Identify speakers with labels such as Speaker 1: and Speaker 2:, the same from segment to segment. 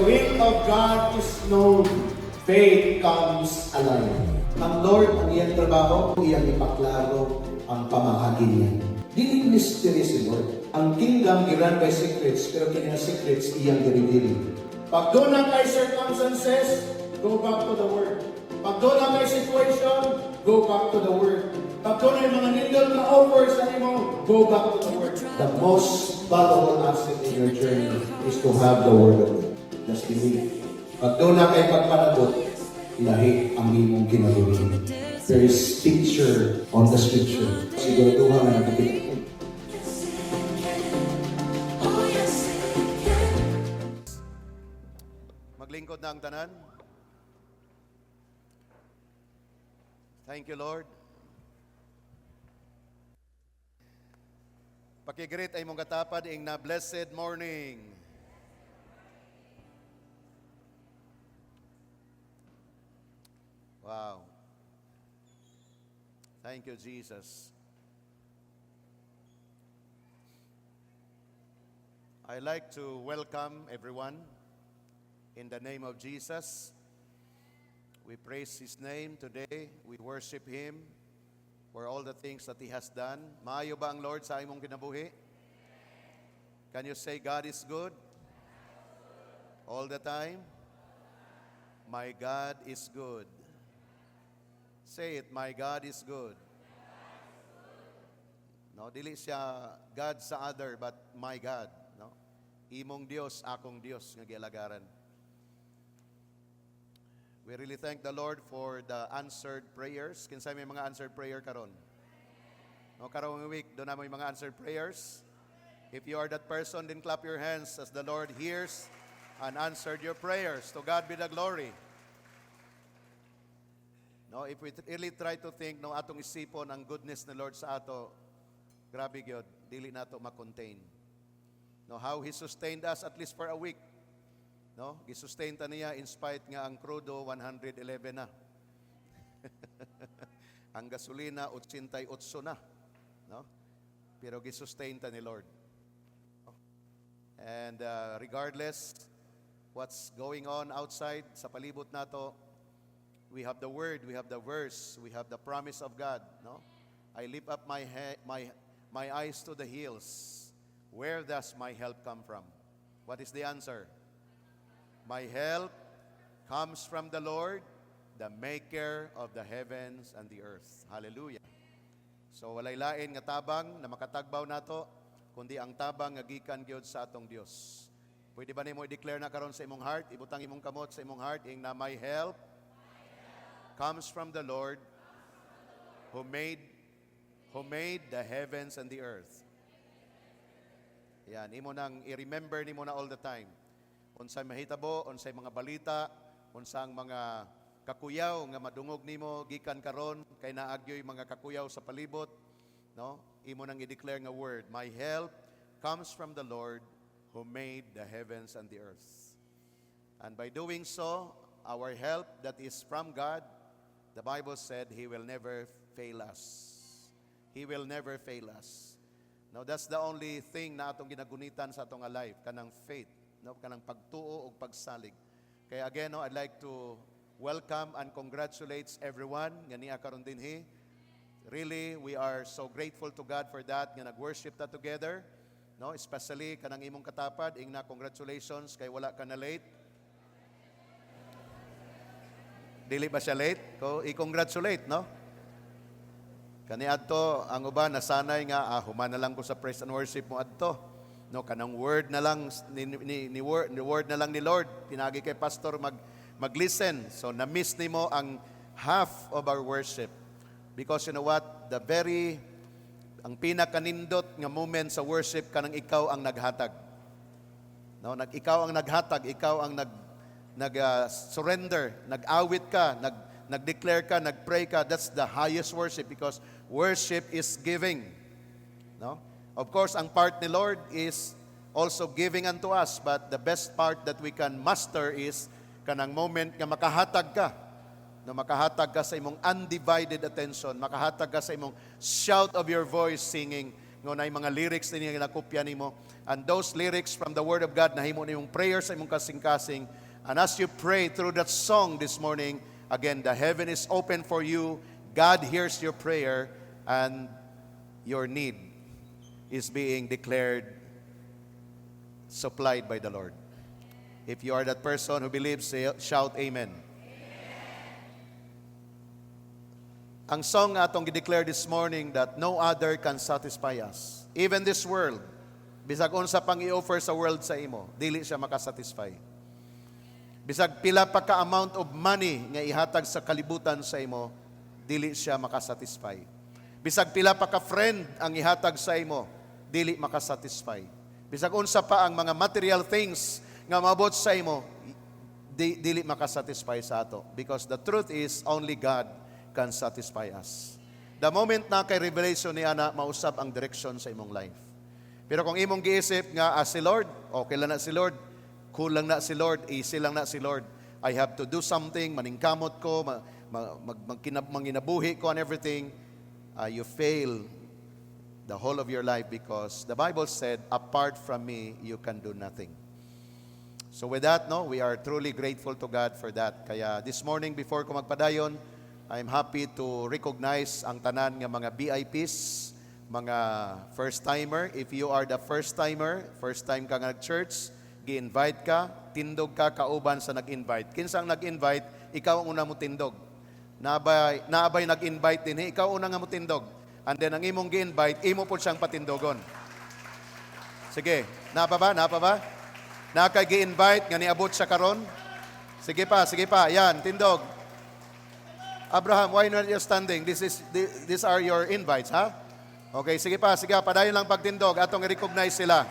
Speaker 1: will of God is known, faith comes alive. Ang Lord, ang iyang trabaho, iyang ipaklaro ang pamahagi niya. Dili mystery si Lord. Ang kingdom giran by secrets, pero kini secrets iyang i-reveal. Pag doon na kay circumstances, go back to the Word. Pag doon na kay situation, go back to the Word. Pag doon na mga nindot na offers sa imo, go back to the Word. The most valuable asset in your journey is to have the Word of God. Just believe. Pag doon na kay pagpanabot, lahi ang imong ginagawin. There is picture on the scripture. Siguraduhan na nakikita.
Speaker 2: Maglingkod na ang tanan. Thank you, Lord. Pakigreet ay mong katapad ing na blessed morning. Wow. Thank you, Jesus. I like to welcome everyone in the name of Jesus. We praise His name today. We worship Him for all the things that He has done. Maayo ba ang Lord sa imong kinabuhi? Can you say God is good? All the time? My God is good. Say it, my God is good. No, dili siya God sa other, but my God. No? Imong Dios, akong Dios nga gialagaran. We really thank the Lord for the answered prayers. Kinsay may mga answered prayer karon? No, karong week, doon na may mga answered prayers. If you are that person, then clap your hands as the Lord hears and answered your prayers. To God be the glory. No, if we really try to think no atong isipon ang goodness ni Lord sa ato, grabe gyud, dili nato ma-contain. No, how He sustained us at least for a week. No, gi-sustain ta niya in spite nga ang crudo 111 na. Ang gasolina 88 na. No? Pero gi-sustain ta ni Lord. And regardless what's going on outside sa palibot nato, we have the word, we have the verse, we have the promise of God, no? I lift up my eyes to the hills. Where does my help come from? What is the answer? My help comes from the Lord, the maker of the heavens and the earth. Hallelujah. So walay lain nga tabang na makatagbaw nato kundi ang tabang nga gikan gyud sa atong Dios. Pwede ba nimo i-declare na karon sa imong heart, ibutang imong kamot sa imong heart ing na my help comes from the Lord who made the heavens and the earth. Yan, imo nang i-remember nimo na all the time. Unsay mahitabo, unsay mga balita, unsang mga kakuyaw nga madungog nimo gikan karon kay naagyoy mga kakuyaw sa palibot, no? Imo nang i-declare nga word, my help comes from the Lord who made the heavens and the earth. And by doing so, our help that is from God, the Bible said He will never fail us. He will never fail us. Now that's the only thing na atong ginagunitan sa atong life, kanang faith, no, kanang pagtuo o pagsalig. Kaya again, no, I'd like to welcome and congratulate everyone nga niya karon dinhi. Really, we are so grateful to God for that nga nag-worship ta together, no, especially kanang imong katapad ing na congratulations kay wala ka na late. Dili ba siya late? Ko i-congratulate, no? Kani adto ang uban nasanay nga human na lang ko sa praise and worship mo adto. No, kanang word na lang ni word na lang ni Lord. Pinagi kay pastor mag-listen. So na-miss nimo ang half of our worship. Because you know what? Ang pinakanindot nga moment sa worship kanang ikaw ang naghatag. No, ikaw ang naghatag, ikaw ang surrender, nag-awit ka, nag-declare ka, nag-pray ka. That's the highest worship because worship is giving. No? Of course, ang part ni Lord is also giving unto us, but the best part that we can master is kanang moment nga makahatag ka. No, makahatag ka sa imong undivided attention, makahatag ka sa imong shout of your voice singing, ngunay mga lyrics din nga nakopya nimo. And those lyrics from the Word of God, nahimo na yung prayer sa imong kasing-kasing. And as you pray through that song this morning, again, the heaven is open for you. God hears your prayer, and your need is being declared supplied by the Lord. If you are that person who believes, shout amen. Ang song nga atong gi-declare this morning that no other can satisfy us. Even this world, bisag unsa pang i-offer sa world sa imo, dili siya makasatisfy. Bisag pila pa ka amount of money nga ihatag sa kalibutan sa imo, dili siya makasatisfy. Bisag pila pa ka friend ang ihatag sa imo, dili makasatisfy. Bisag unsa pa ang mga material things nga maabot sa imo, dili makasatisfy sa ato. Because the truth is, only God can satisfy us. The moment na kay revelation ni ana, mausap ang direction sa imong life. Pero kung imong giisip nga, si Lord, okay lang na si Lord, cool lang na si Lord, easy lang na si Lord, I have to do something, maningkamot ko, manginabuhi ko and everything, you fail the whole of your life because the Bible said, apart from me, you can do nothing. So with that, we are truly grateful to God for that. Kaya this morning, before ko magpadayon, I'm happy to recognize ang tanan nga mga VIPs, mga first-timer. If you are the first-timer, first time ka nga nag-church, gi-invite ka, tindog ka kauban sa nag-invite. Kinsang nag-invite, ikaw ang una mo tindog. Naabay nag-invite din, ikaw una nga mo tindog. And then ang imong gi-invite, imo po siyang patindogon. Sige, napa ba? Nakay gi-invite nga niabot sa karon? Sige pa, yan, tindog. Abraham, why not you standing? These are your invites, ha? Okay, sige pa, padayon lang pagtindog, atong i-recognize sila.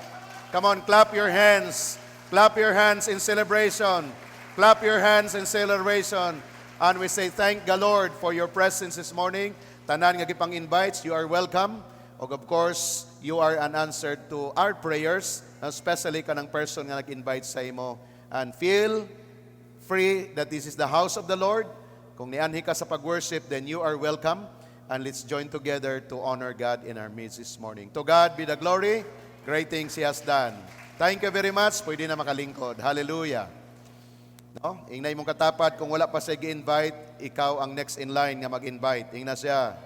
Speaker 2: Come on, clap your hands. Clap your hands in celebration. Clap your hands in celebration. And we say, thank the Lord for your presence this morning. Tanan nga gipang invites, you are welcome. Og of course, you are an answer to our prayers, especially kanang person nga nag-invite sa imo. And feel free that this is the house of the Lord. Kung nianhi ka sa pag-worship, then you are welcome. And let's join together to honor God in our midst this morning. To God be the glory. Great things He has done. Thank you very much. Pwede na makalingkod. Hallelujah. Ingnay mong katapat, kung wala pa siya gi-invite, ikaw ang next in line nga mag-invite. Ingna siya.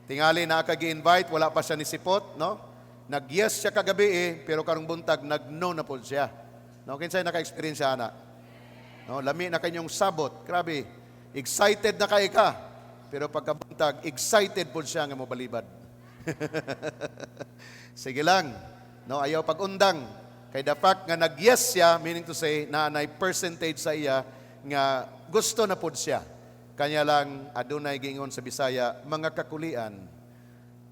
Speaker 2: Tingali na ka gi-invite, wala pa siya nisipot, Nag-yes siya kagabi pero karong buntag, nag-no na po siya. Kinsay naka-experience siya na? Lami na kanyang sabot. Grabe. Excited na kay ka. Pero pagkabuntag, excited po siya nga mobalibad. Sige lang. Ayaw pag-undang. Kay the fact nga nag-yes siya, meaning to say, na percentage sa iya, nga gusto na po siya. Kanya lang, adunay gingon sa Bisaya, mga kakulian,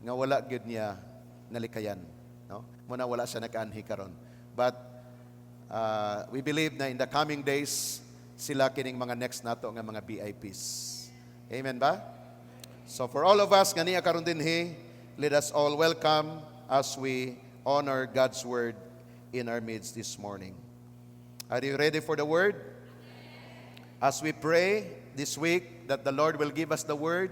Speaker 2: nga wala gyud niya nalikayan. Muna wala siya nakaanhi karon. But, we believe na in the coming days, sila kining mga next nato nga mga VIPs. Amen ba? So for all of us nga niya karon dinhi, let us all welcome as we honor God's word in our midst this morning. Are you ready for the word? As we pray this week that the Lord will give us the word,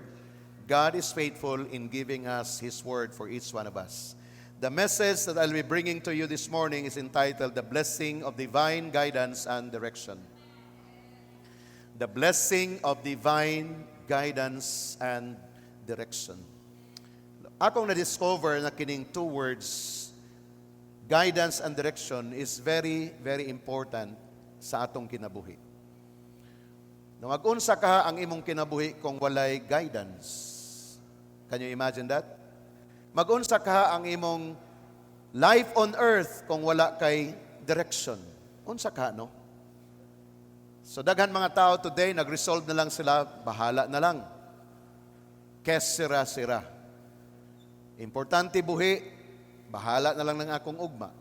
Speaker 2: God is faithful in giving us His word for each one of us. The message that I'll be bringing to you this morning is entitled, The Blessing of Divine Guidance and Direction. The Blessing of Divine Guidance and Direction. Akong na-discover na kining two words, guidance and direction, is very, very important sa atong kinabuhi. Mag-unsa ka ang imong kinabuhi kung walay guidance. Can you imagine that? Mag-unsa ka ang imong life on earth kung wala kay direction. Unsa ka, So daghan mga tao today, nag-resolve na lang sila, bahala na lang. Kes sira-sira. Importante buhi, bahala na lang ng akong ugma.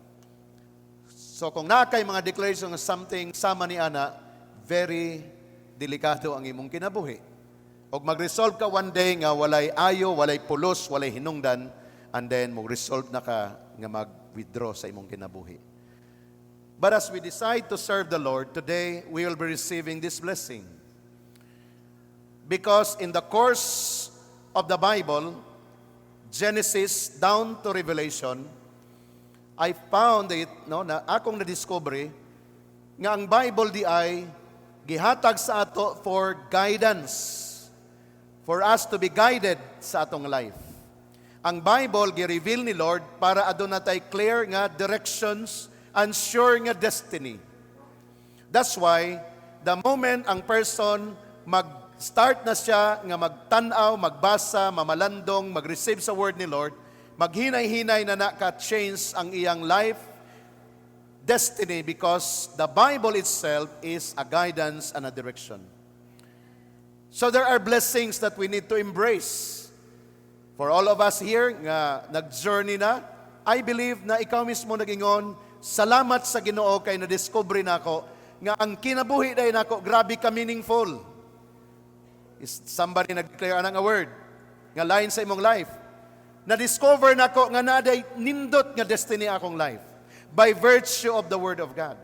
Speaker 2: So kung nakay mga declaration of something sama ni ana, very delikado ang imong kinabuhi. Og mag-resolve ka one day nga walay ayo, walay pulos, walay hinungdan, and then mag-resolve na ka nga mag-withdraw sa imong kinabuhi. But as we decide to serve the Lord, today we will be receiving this blessing. Because in the course of the Bible, Genesis down to Revelation, I found it, no, na akong na-discover nga ang Bible di ay gihatag sa ato for guidance, for us to be guided sa atong life. Ang Bible gi-reveal ni Lord para adun natay clear nga directions and sure nga destiny. That's why the moment ang person mag-start na siya nga magtanaw, magbasa, mamalandong, mag-receive sa word ni Lord, maghinay-hinay na naka-change ang iyang life destiny, because the Bible itself is a guidance and a direction. So there are blessings that we need to embrace. For all of us here nga nag-journey na, I believe na ikaw mismo nagingon, salamat sa Ginoo kay na-discover na ako nga ang kinabuhi dahil nako grabe ka meaningful. Is somebody nag-declare anang a word nga line sa imong life? Na-discover na ko nga naday nindot nga destiny akong life by virtue of the Word of God.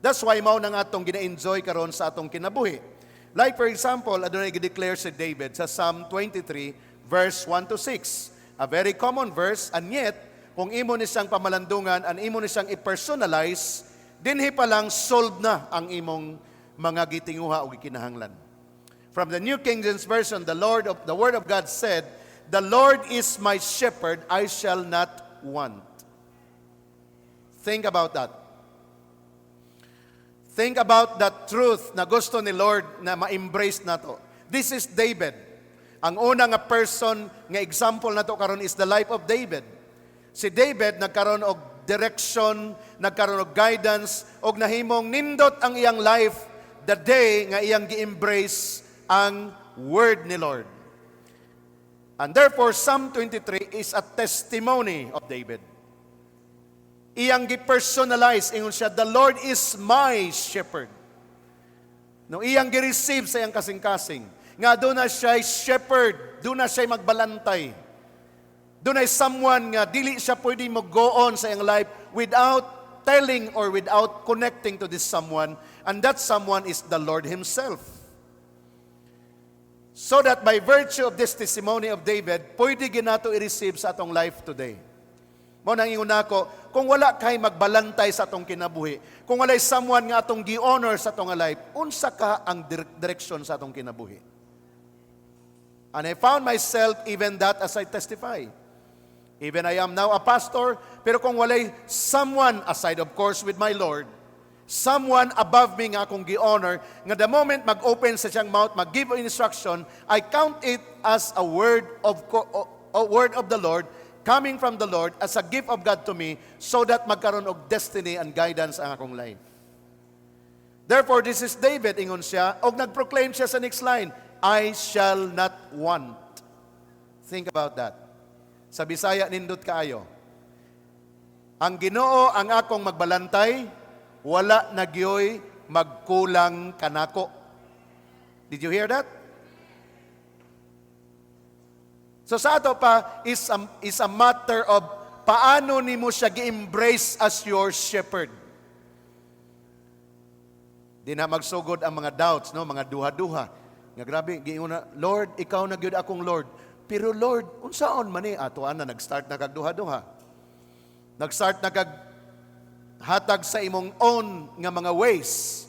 Speaker 2: That's why mao nang atong gina-enjoy karon sa atong kinabuhi. Like for example, adunay gi-declare si David sa Psalm 23 verse 1 to 6. A very common verse, and yet kung imo ni siyang pamalandungan and imo ni siyang i-personalize, dinhi pa lang solved na ang imong mga gitinguha o gikinahanglan. From the New King James Version, the Word of God said, "The Lord is my shepherd, I shall not want." Think about that. Think about that truth na gusto ni Lord na ma-embrace nato. This is David. Ang una nga person nga example nato karon is the life of David. Si David nagkaroon og direction, nagkaroon og guidance, og nahimong nindot ang iyang life the day nga iyang gi-embrace ang word ni Lord. And therefore, Psalm 23 is a testimony of David. Iyang gi-personalize, ingon siya, the Lord is my shepherd. No, iyang gi-receive sa iyang kasing-kasing. Nga doon na siya shepherd, doon na siya magbalantay. Doon ay someone nga dili siya pwede mag-go on sa iyang life without telling or without connecting to this someone. And that someone is the Lord Himself. So that by virtue of this testimony of David, pwede ginato i-receive sa atong life today. Mo nang ingon nako, kung wala kay magbalantay sa atong kinabuhi, kung walay someone nga atong gi-honor sa atong life, unsa ka ang direction sa atong kinabuhi? And I found myself even that as I testify. Even I am now a pastor, pero kung walay someone, aside of course with my Lord, someone above me nga akong gi-honor, nga the moment mag-open sa siyang mouth, mag-give instruction, I count it as a word of the Lord, coming from the Lord as a gift of God to me, so that magkaroon og destiny and guidance ang akong life. Therefore, this is David, ingon siya, og nag-proclaim siya sa next line, I shall not want. Think about that. Sa Bisaya, nindot kaayo. Ang Ginoo ang akong magbalantay, wala na gyoy magkulang kanako. Did you hear that? So sa ato pa is a matter of paano nimo siya gi-embrace as your shepherd. Di na magsugod ang mga doubts, no, mga duha-duha. Nga grabe, giingon na, Lord, ikaw na gyud akong Lord. Pero Lord, unsaon man ni ato ana nag-start na kag duha-duha. Nag-start na kag hatag sa imong own nga mga ways.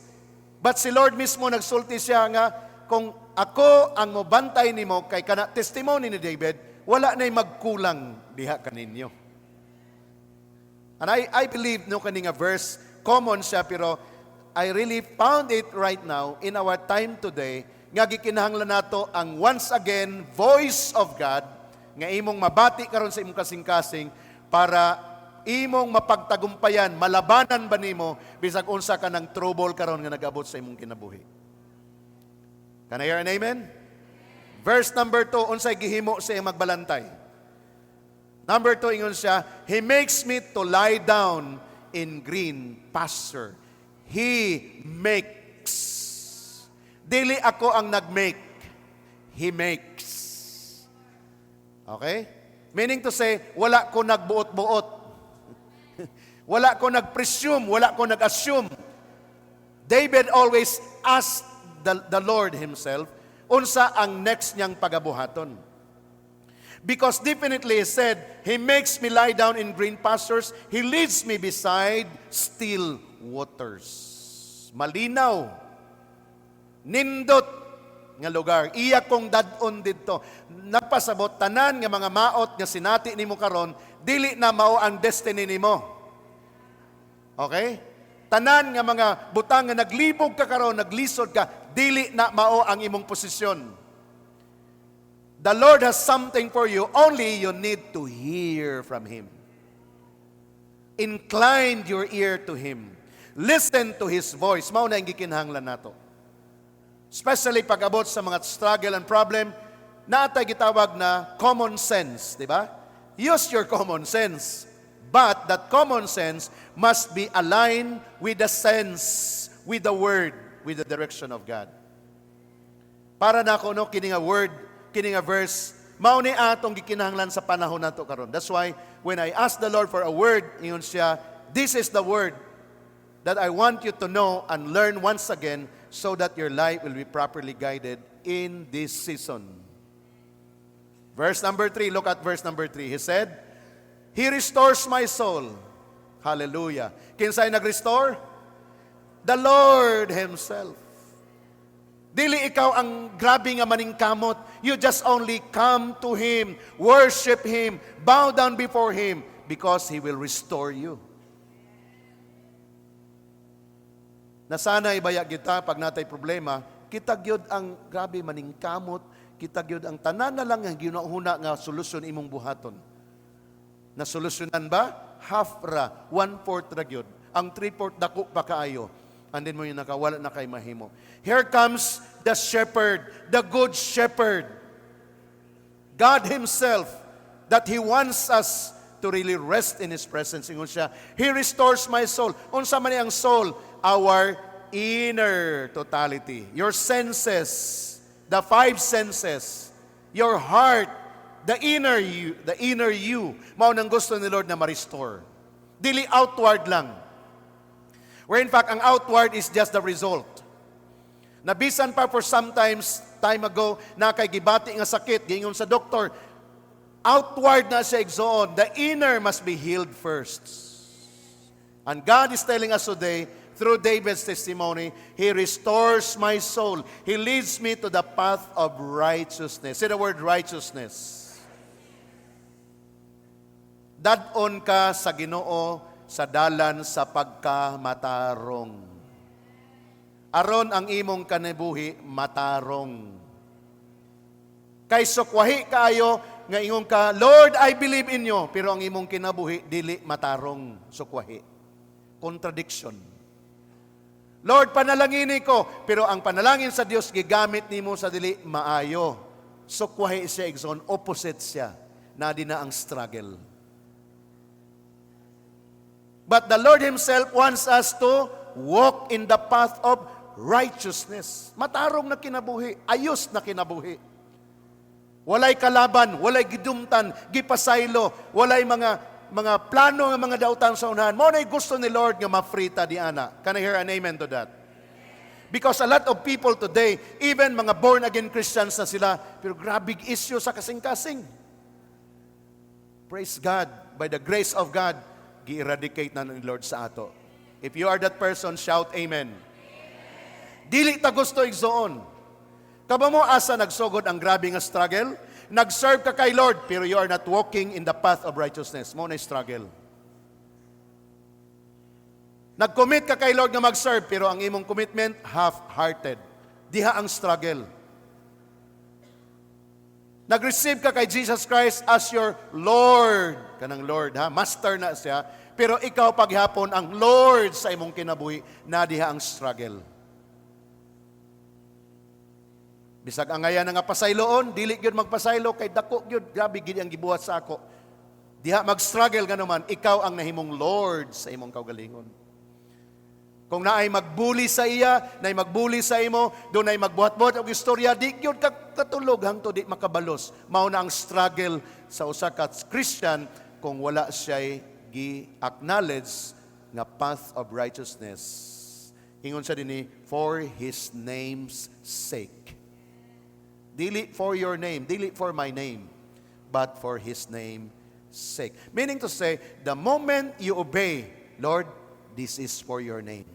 Speaker 2: But si Lord mismo nagsulti siya nga, kung ako ang mobantay nimo kay kana testimony ni David, wala na'y magkulang diha kaninyo. And I believe no kani nga verse, common siya, pero I really found it right now in our time today, nga gikinahanglan nato ang once again voice of God, nga imong mabati karon sa imong kasing-kasing, para imong mapagtagumpayan, malabanan ba nimo bisag unsa ka ng trouble karon nga nag-abot sa imong kinabuhi. Can I hear an amen? Verse number 2, unsay gihimo sa iyang magbalantay. Number 2, ingon siya, He makes me to lie down in green pasture. He makes. Dili ako ang nag-make. He makes. Okay? Meaning to say, wala ko nagbuot-buot. Wala ko nag-presume, wala ko nag-assume. David always asked the Lord Himself, unsa ang next niyang pagabuhaton. Because definitely he said, He makes me lie down in green pastures. He leads me beside still waters. Malinaw. Nindot nga lugar. Iya kong dadon dito. Nagpasabot, tanan nga mga maot nga sinati nimo karon, dili na mao ang destiny nimo. Okay? Tanan nga mga butang nga naglibog ka karon, naglisod ka, dili na mao ang imong posisyon. The Lord has something for you, only you need to hear from Him. Incline your ear to Him. Listen to His voice. Mao na ang gikinahanglan nato. Especially pag abot sa mga struggle and problem, natay gitawag na common sense, di ba? Use your common sense. But that common sense must be aligned with the sense, with the word, with the direction of God. Para na ako, no, kini nga word, kini nga verse, mao ni atong gikinahanglan sa panahon nato karon. That's why when I ask the Lord for a word, ingon siya, this is the word that I want you to know and learn once again so that your life will be properly guided in this season. Verse number 3, look at verse number 3. He said, He restores my soul. Hallelujah. Kinsay nag-restore? The Lord Himself. Dili ikaw ang grabe nga maningkamot. You just only come to Him, worship Him, bow down before Him, because He will restore you. Nasanay baya kita pag natay problema, kita gyud ang grabe maningkamot, kita gyud ang tanan na lang ang ginahuna nga solusyon imong buhaton. Nasolusyonan ba? Half ra, 1/4 ra gyud. Ang 3/4 dako pa kaayo. And then mo yung nakawala na kay mahimo. Here comes the shepherd, the good shepherd. God Himself, that He wants us to really rest in His presence. Ingon siya, He restores my soul. Unsa man ang soul? Our inner totality. Your senses, the 5 senses, your heart, the inner you. Mao nang gusto ni Lord na ma-restore. Dili outward lang. Where in fact, ang outward is just the result. Nabisan pa for sometimes, time ago, na kay gibati nga sakit, gingon sa doktor, outward na siya igsoon. The inner must be healed first. And God is telling us today, through David's testimony, He restores my soul. He leads me to the path of righteousness. Say the word righteousness. Dadon ka sa Ginoo sa dalan sa pagkamatarong. Aron ang imong kanabuhi matarong. Kay sukwahi kaayo nga ingon ka, Lord, I believe in you, pero ang imong kinabuhi dili matarong, sukwahi. Contradiction. Lord, panalangini ko, pero ang panalangin sa Dios gigamit nimo sa dili maayo. Sukwahi siya igsoon, opposite siya. Na di na ang struggle. But the Lord Himself wants us to walk in the path of righteousness. Matarong na kinabuhi, ayos na kinabuhi. Walay kalaban, walay gidumtan, gipasaylo, walay mga plano ng mga dautan sa unahan. Mao nay gusto ni Lord nga mafrita di ana. Can I hear an amen to that? Because a lot of people today, even mga born again Christians na sila, pero grabe issue sa kasing-kasing. Praise God, by the grace of God, gi-eradicate na ng Lord sa ato. If you are that person, shout amen. Dili ta gusto igsoon. Kaba mo asa nagsugod ang grabe nga struggle? Nag-serve ka kay Lord, pero you are not walking in the path of righteousness. Mo na struggle. Nag-commit ka kay Lord nga mag-serve, pero ang imong commitment, half-hearted. Diha ang struggle. Nag-receive ka kay Jesus Christ as your Lord. Kanang Lord, ha? Master na siya. Pero ikaw paghapon ang Lord sa imong kinabuhi, na diha ang struggle. Bisag ang ngayon nga pasayloon, dili gyud magpasaylo kay dako gyud, grabe gid ang gibuhat sa ako. Diha mag-struggle nga naman, ikaw ang nahimong Lord sa imong kaugalingon. Kung naay magbuli sa iya, naay magbuli sa imo, doon ay magbuhat-buhat og istorya, di gyud katulog hangtod di makabalos. Mao na ang struggle sa usa ka Christian kung wala siya gi-acknowledge nga path of righteousness. Ingon sa dinhi, for His name's sake. Dili for your name, dili for my name. but for His name's sake. Meaning to say, the moment you obey, Lord, this is for your name.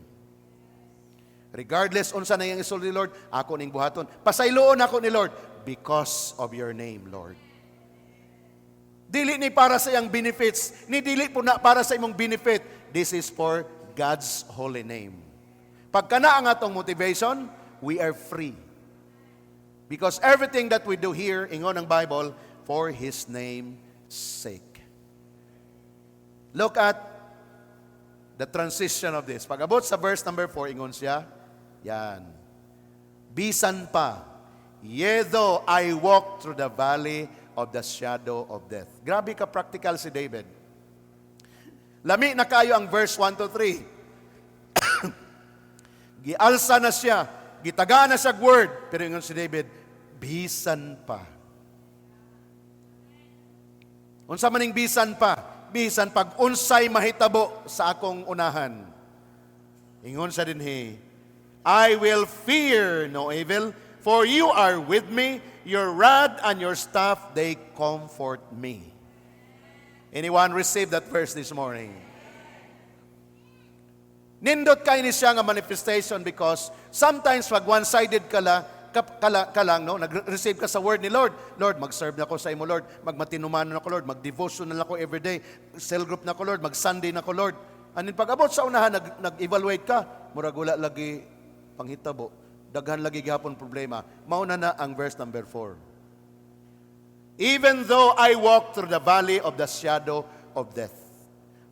Speaker 2: Regardless unsa na yung isul ni Lord, ako ning buhaton. Pasayloon ako ni Lord because of your name, Lord. Dili ni para sa iyang benefits, ni dili po na para sa imong benefit. This is for God's holy name. Pagka na ang atong motivation, we are free. Because everything that we do here, ingon ng Bible, for His name's sake. Look at the transition of this. Pag abot sa verse number 4, ingon siya, yan. Bisan pa, yea though I walk through the valley of the shadow of death. Grabe ka practical si David. Lami na kayo ang verse 1 to 3. Gialsa na siya, gitaga na siya word, pero ingon si David, bisan pa. Unsa maning bisan pa? Bisan pag unsay mahitabo sa akong unahan. Ingon sa dinhi, I will fear no evil, for you are with me, your rod and your staff, they comfort me. Anyone receive that verse this morning? Nindot kayo ni siya nga manifestation because sometimes pag one-sided ka lang, no? Nag-receive ka sa word ni Lord. Lord, mag-serve na ako sa imo, Lord. Magmatinumanon ako, Lord. Mag-devotion na ako everyday. Cell group na ako, Lord. Mag-Sunday na ako, Lord. And then pag-abot sa unahan, nag-evaluate ka. Murag wala lagi panghitabo. Daghan lagi gihapon problema. Mauna na ang verse number 4. Even though I walk through the valley of the shadow of death.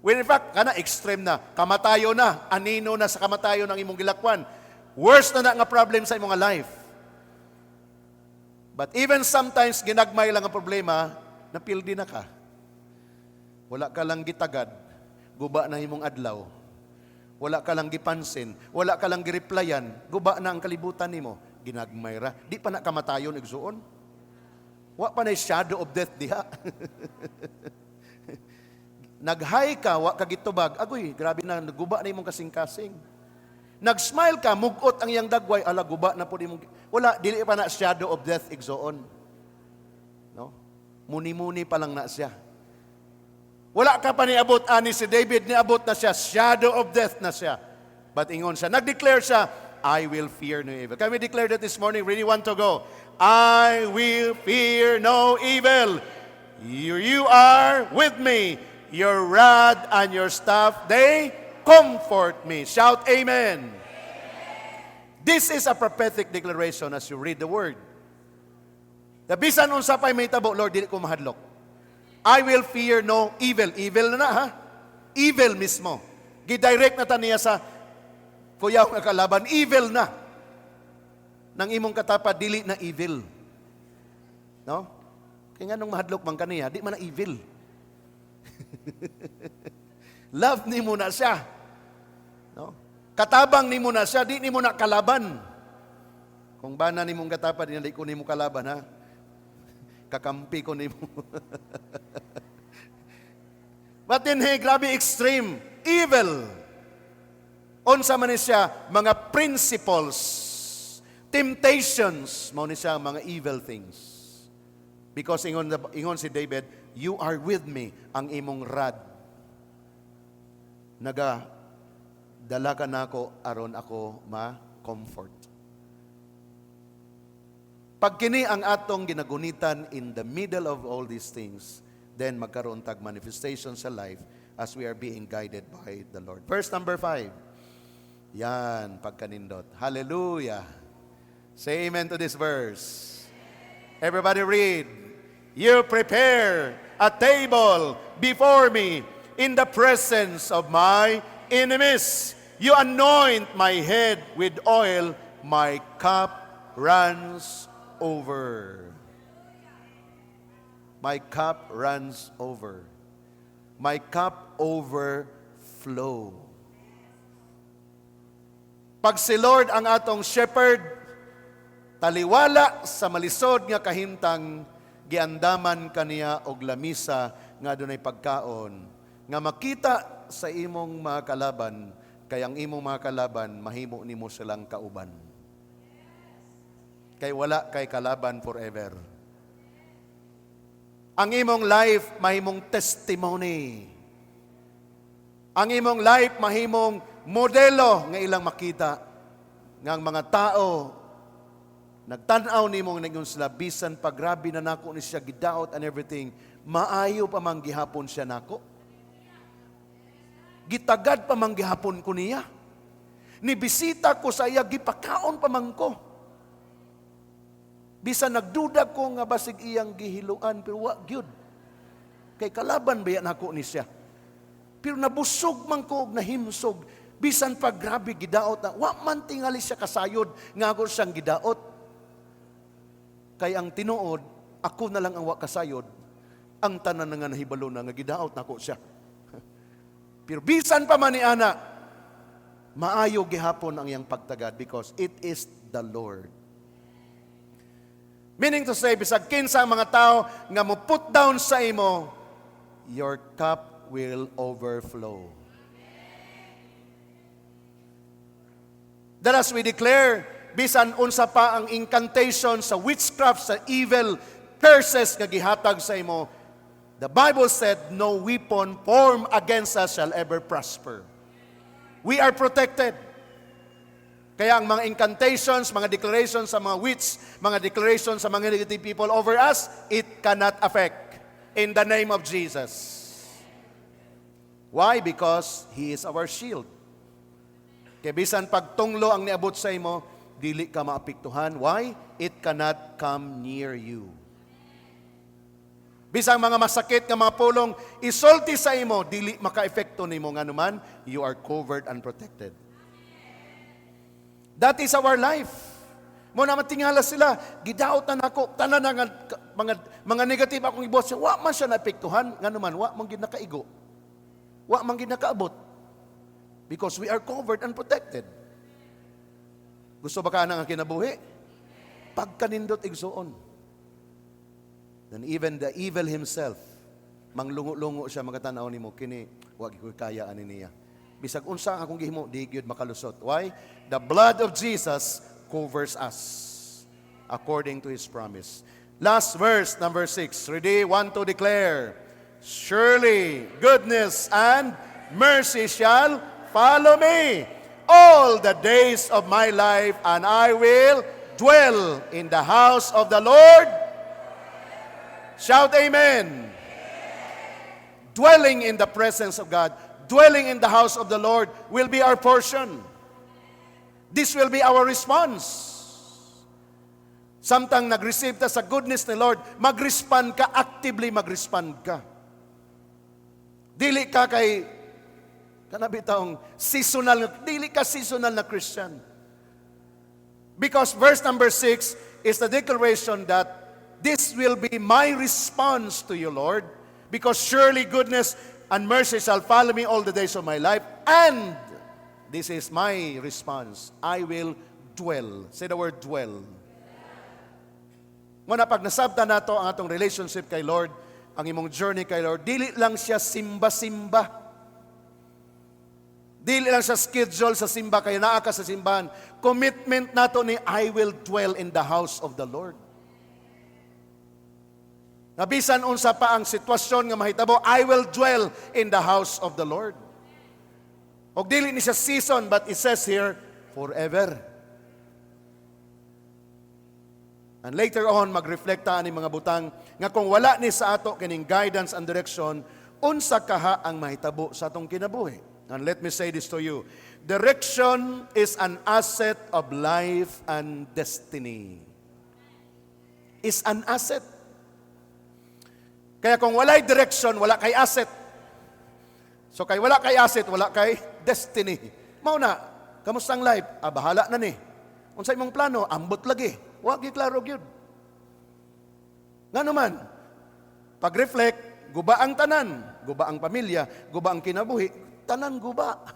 Speaker 2: When in fact, kana extreme na, kamatayo na, anino na sa kamatayo ng imong gilakwan. Worse na nga problem sa imong life. But even sometimes, ginagmay lang ang problema, napildi na ka. Wala ka lang gitagad, guba na imong adlaw. Wala ka lang gipansin, wala ka lang gireplyan, guba na ang kalibutan nimo, ginagmay ra. Di pa na kamatayon igsuon. Wa pa na shadow of death diha. Nag-high ka, wa ka gitubag, agoy, grabe na, guba na imong kasing-kasing. Nag-smile ka, mugot ang iyang dagway, ala, guba na po imong, wala, dili pa na shadow of death igsuon. No? Muni-muni pa lang na siya. Wala ka pa niabot, ani si David, niabot na siya, shadow of death na siya. But ingon siya, nag-declare siya, I will fear no evil. Can we declare that this morning? Really want to go? I will fear no evil. You are with me. Your rod and your staff, they comfort me. Shout amen. This is a prophetic declaration as you read the word. Bisan unsa pay may tabo, Lord, dili ko mahadlok. I will fear no evil. Evil na ha? Evil mismo. Gidirect na taniya sa kuyaw nga kalaban. Evil na. Nang imong katapad, dili na evil. No? Kaya nga nung mahadlok man kaniya, di man na evil. Love ni mo na siya. No? Katabang ni mo na siya, di ni mo na kalaban. Kung bana ni mong katapad, di ko ni mo kalaban ha. Kakampi ko ni mo. But then, hey, grabe extreme. Evil. Unsa man ni siya, mga principles, temptations, mao ni siya mga evil things. Because ingon si David, you are with me, ang imong rod. Dala ka na ako, aron ako ma-comfort. Pag kini ang atong ginagunitan in the middle of all these things, then magkaroon tag manifestation sa life as we are being guided by the Lord. Verse number 5. Yan, pagkanindot. Hallelujah. Say amen to this verse. Everybody read. You prepare a table before me in the presence of my enemies. You anoint my head with oil, my cup runs over. My cup runs over. My cup overflow. Pag si Lord ang atong shepherd, taliwala sa malisod nga kahimtang, giandaman kaniya og lamisa nga dunay pagkaon, nga makita sa imong mga kalaban, kay ang imong mga kalaban, mahimo nimo silang kauban. Kay wala kay kalaban forever. Ang imong life mahimong testimony. Ang imong life mahimong modelo nga ilang makita nga ang mga tao nagtanaw nimo nga ingon sila bisan pag grabe na nako ni siya gidaot and everything, maayo pa man gihapon siya nako. Gitagad pa man gihapon ko niya. Nibisita ko sa iya gipakaon pa man ko. Bisan nagduda ko nga basig iyang gihiluan pero wa gyud. Kay kalaban ba yan ako ni siya. Pero nabusog man ko og nahimsog bisan pag grabe gidaot na wa man tingali siya kasayod nga ako siyang gidaot. Kay ang tinuod ako na lang ang wa kasayod. Ang tanan nga nahibalo na nga gidaot nako siya. Pero bisan pa man ni ana maayo gihapon ang iyang pagtagad because it is the Lord. Meaning to say, bisag kinsa ang mga tao nga mo put down sa imo, your cup will overflow. That as we declare, bisan unsa pa ang incantation sa witchcraft, sa evil curses nga gihatag sa imo, the Bible said, no weapon formed against us shall ever prosper. We are protected. Kaya ang mga incantations, mga declarations sa mga witch, mga declarations sa mga negative people over us, it cannot affect in the name of Jesus. Why? Because He is our shield. Kaya bisan pagtunglo ang niabot sa imo, dili ka maapektuhan. Why? It cannot come near you. Bisang mga masakit nga mga pulong isulti sa imo, dili maka-epekto nimo nga naman, you are covered and protected. That is our life. Mo na matingala sila, gidaot na nako, tanan nga mga negative akong ibot siya, wa man siya naapektuhan, nga naman, wa man gid nakaigo. Wa man gid nakaabot. Because we are covered and protected. Gusto ba ka na ang kinabuhi? Pagkanindot igsuon. Then even the evil himself, manglungo-lungo siya magatanaw nimo kini wa gyud kaya ani niya. Bisag unsa akong gihimo di gyud makalusot. Why? The blood of Jesus covers us according to His promise. Last verse, number 6. Ready? 1 to declare. Surely goodness and mercy shall follow me all the days of my life, and I will dwell in the house of the Lord. Shout amen. Dwelling in the presence of God, dwelling in the house of the Lord will be our portion. This will be our response. Samtang nag-receive ta sa goodness ni Lord, mag-respond ka, actively mag-respond ka. Dili ka kay, kanabitaong seasonal, dili ka seasonal na Christian. Because verse number 6 is the declaration that this will be my response to you, Lord, because surely goodness and mercy shall follow me all the days of my life, and this is my response. I will dwell. Say the word dwell. Muna pag nasabta nato ang atong relationship kay Lord, ang imong journey kay Lord, dili lang siya simba-simba. Dili lang siya schedule sa simba, kaya naa ka sa simbahan. Commitment nato ni I will dwell in the house of the Lord. Nabisan unsa pa ang sitwasyon nga mahitabo, I will dwell in the house of the Lord. Og dili ni siya season, but it says here, forever. And later on, magreflekta ni mga butang, nga kung wala ni sa ato kining guidance and direction, unsa kaha ang mahitabo sa atong kinabuhi. And let me say this to you, direction is an asset of life and destiny. Is an asset. Kaya kung walay direction, wala kay asset. So kay wala kay asset, wala kay destiny. Mao na, kamusta ang life? Bahala na ni. Unsay imong plano? Ambot lagi. Wa gyud klaro gyud. Nga naman, pag-reflect, guba ang tanan, guba ang pamilya, guba ang kinabuhi, tanan guba.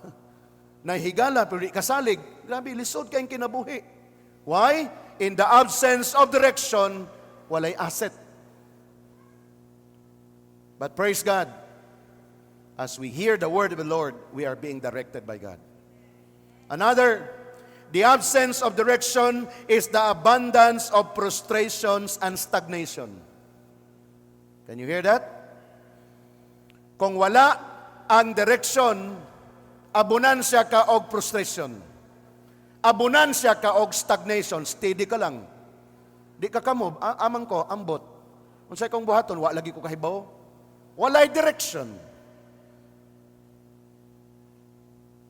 Speaker 2: Nahigala pero di kasalig. Grabe, lisod kayong kinabuhi. Why? In the absence of direction, walay asset. But praise God, as we hear the word of the Lord, we are being directed by God. Another, the absence of direction is the abundance of frustrations and stagnation. Can you hear that? Kung wala ang direksyon, abunansya ka og frustration. Abunansya ka og stagnation. Steady ka lang. Di ka kamo, amang ko, ambot. Unsay kong buhaton, wa lagi ko kahibaw. Walay direction.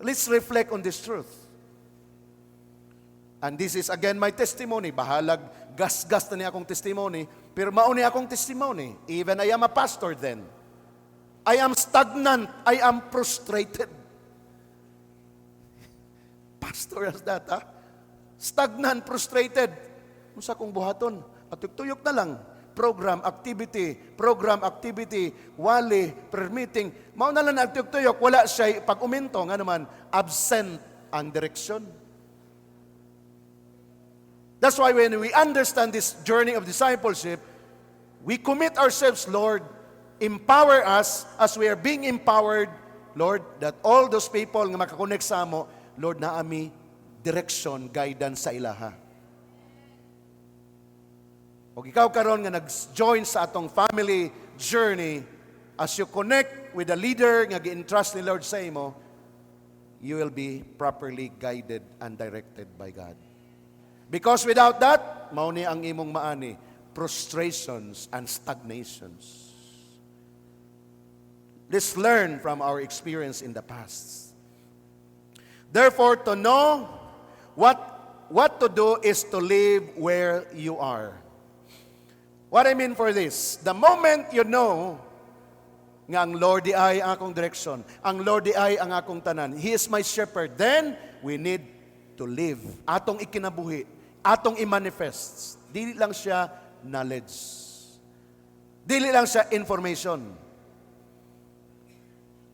Speaker 2: Let's reflect on this truth. And this is again my testimony. Bahalag, gas-gas na niya akong testimony. Pero mauni akong testimony. Even I am a pastor then. I am stagnant. I am frustrated. Pastor as that, ha? Stagnant, frustrated. Unsa kong buhaton? At tuyok na lang. Program, activity, wali, permitting. Mao na lang nagtuyok, wala siya pag-uminto, nga naman, absent ang direksyon. That's why when we understand this journey of discipleship, we commit ourselves, Lord, empower us as we are being empowered, Lord, that all those people nga makakonect sa amo, Lord, naami direction, guidance sa ilaha. O ikaw karon nga nag-join sa atong family journey, as you connect with the leader nga gi-entrust ni Lord sa imo, you will be properly guided and directed by God. Because without that, mao ni ang imong maani, frustrations and stagnations. Let's learn from our experience in the past. Therefore, to know what to do is to live where you are. What I mean for this, the moment you know nga ang Lord di ay ang akong direksyon, ang Lord di ay ang akong tanan, He is my shepherd, then we need to live. Atong ikinabuhi, atong i-manifest. Dili lang siya knowledge. Dili lang siya information.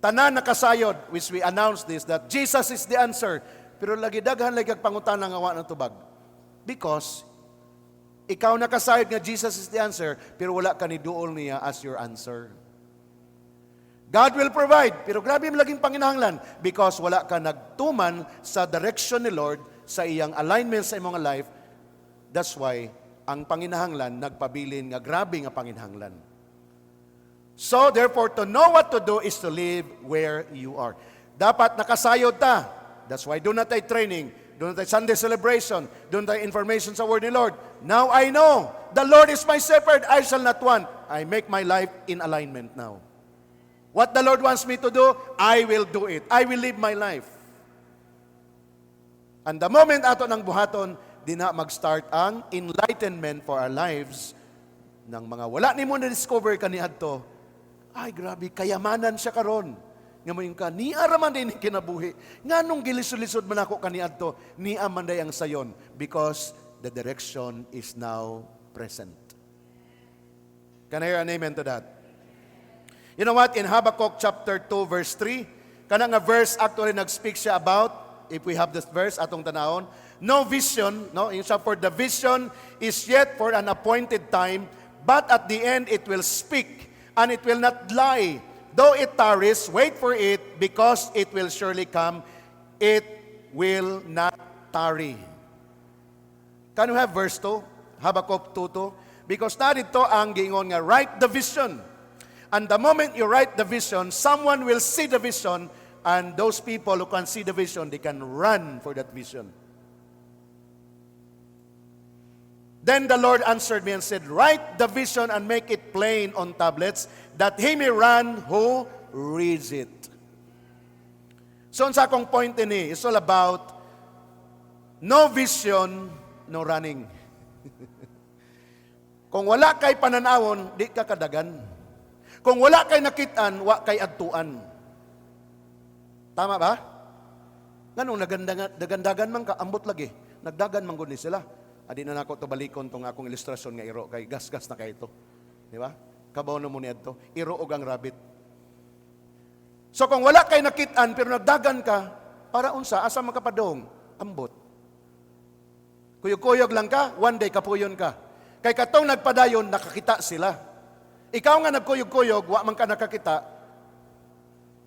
Speaker 2: Tanan nakasayod, which we announced this, that Jesus is the answer. Pero lagi daghan lagi pangutana nga wa ng tubag. Because ikaw nakasayod nga Jesus is the answer, pero wala ka ni duol niya as your answer. God will provide, pero grabe yung laging panginahanglan because wala ka nagtuman sa direction ni Lord, sa iyang alignment sa imong life. That's why, ang panginahanglan, nagpabilin nga grabe nga panginahanglan. So, therefore, to know what to do is to live where you are. Dapat nakasayod ta. That's why, doon na tayo training, doon na tayo Sunday celebration, doon tayo information sa word ni Lord. Now I know, the Lord is my shepherd, I shall not want. I make my life in alignment now. What the Lord wants me to do, I will do it. I will live my life. And the moment ato ng buhaton, di na mag-start ang enlightenment for our lives ng mga wala ni mo na-discover kaniadto. Ay, grabe, kayamanan siya karon. Nga mo yung ka, ni araman din kinabuhi. Nga nung gilisod-lisod man ako kaniadto, ni amanday ang sayon. Because the direction is now present. Can I hear an amen to that? You know what? In Habakkuk chapter 2 verse 3, kana nga verse actually nag-speak siya about, if we have this verse atong tanahon, no vision, no, for the vision is yet for an appointed time, but at the end it will speak, and it will not lie. Though it tarries, wait for it, because it will surely come. It will not tarry. Can you have verse 2? Habakkuk 2:2? Because narito ang giingon nga, write the vision. And the moment you write the vision, someone will see the vision, and those people who can see the vision, they can run for that vision. Then the Lord answered me and said, write the vision and make it plain on tablets, that he may run who reads it. So, sa akong point ini, it's all about no vision, no running. Kung wala kay pananawon, di ka kadagan. Kung wala kay nakitaan, wa kay adtuan. Tama ba? Ganong nagandagan man ka, ambot lagi. Nagdagan man gud ni sila. Adi na nako to balikon tong akong ilustrasyon nga iro kay gas-gas na kay ito. Di ba? Kabaw na mo ni adto. Iro og ang rabbit. So kung wala kay nakitaan pero nagdagan ka, para unsa asa makapadong? Ambot. Kuyog-kuyog lang ka, one day kapuyon ka. Kay katong nagpadayon nakakita sila. Ikaw nga nagkuyog-kuyog, wa man ka nakakita,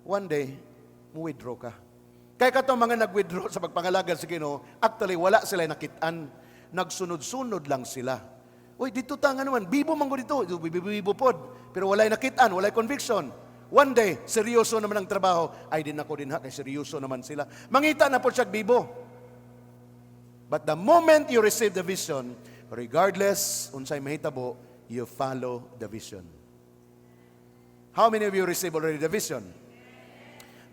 Speaker 2: one day mo withdraw ka. Kay katong mga nag-withdraw sa pagpangalaga sa Ginoo, actually wala sila nakitaan. Nagsunod-sunod lang sila. Uy, dito ta nga naman, bibo man ko dito. Bibo pod. Pero walay nakitaan, walay conviction. One day, seryoso naman ang trabaho. Ay, din ako din ha, kay seryoso naman sila. Mangita na po siya bibo. But the moment you receive the vision, regardless unsay mahitabo, you follow the vision. How many of you receive already the vision?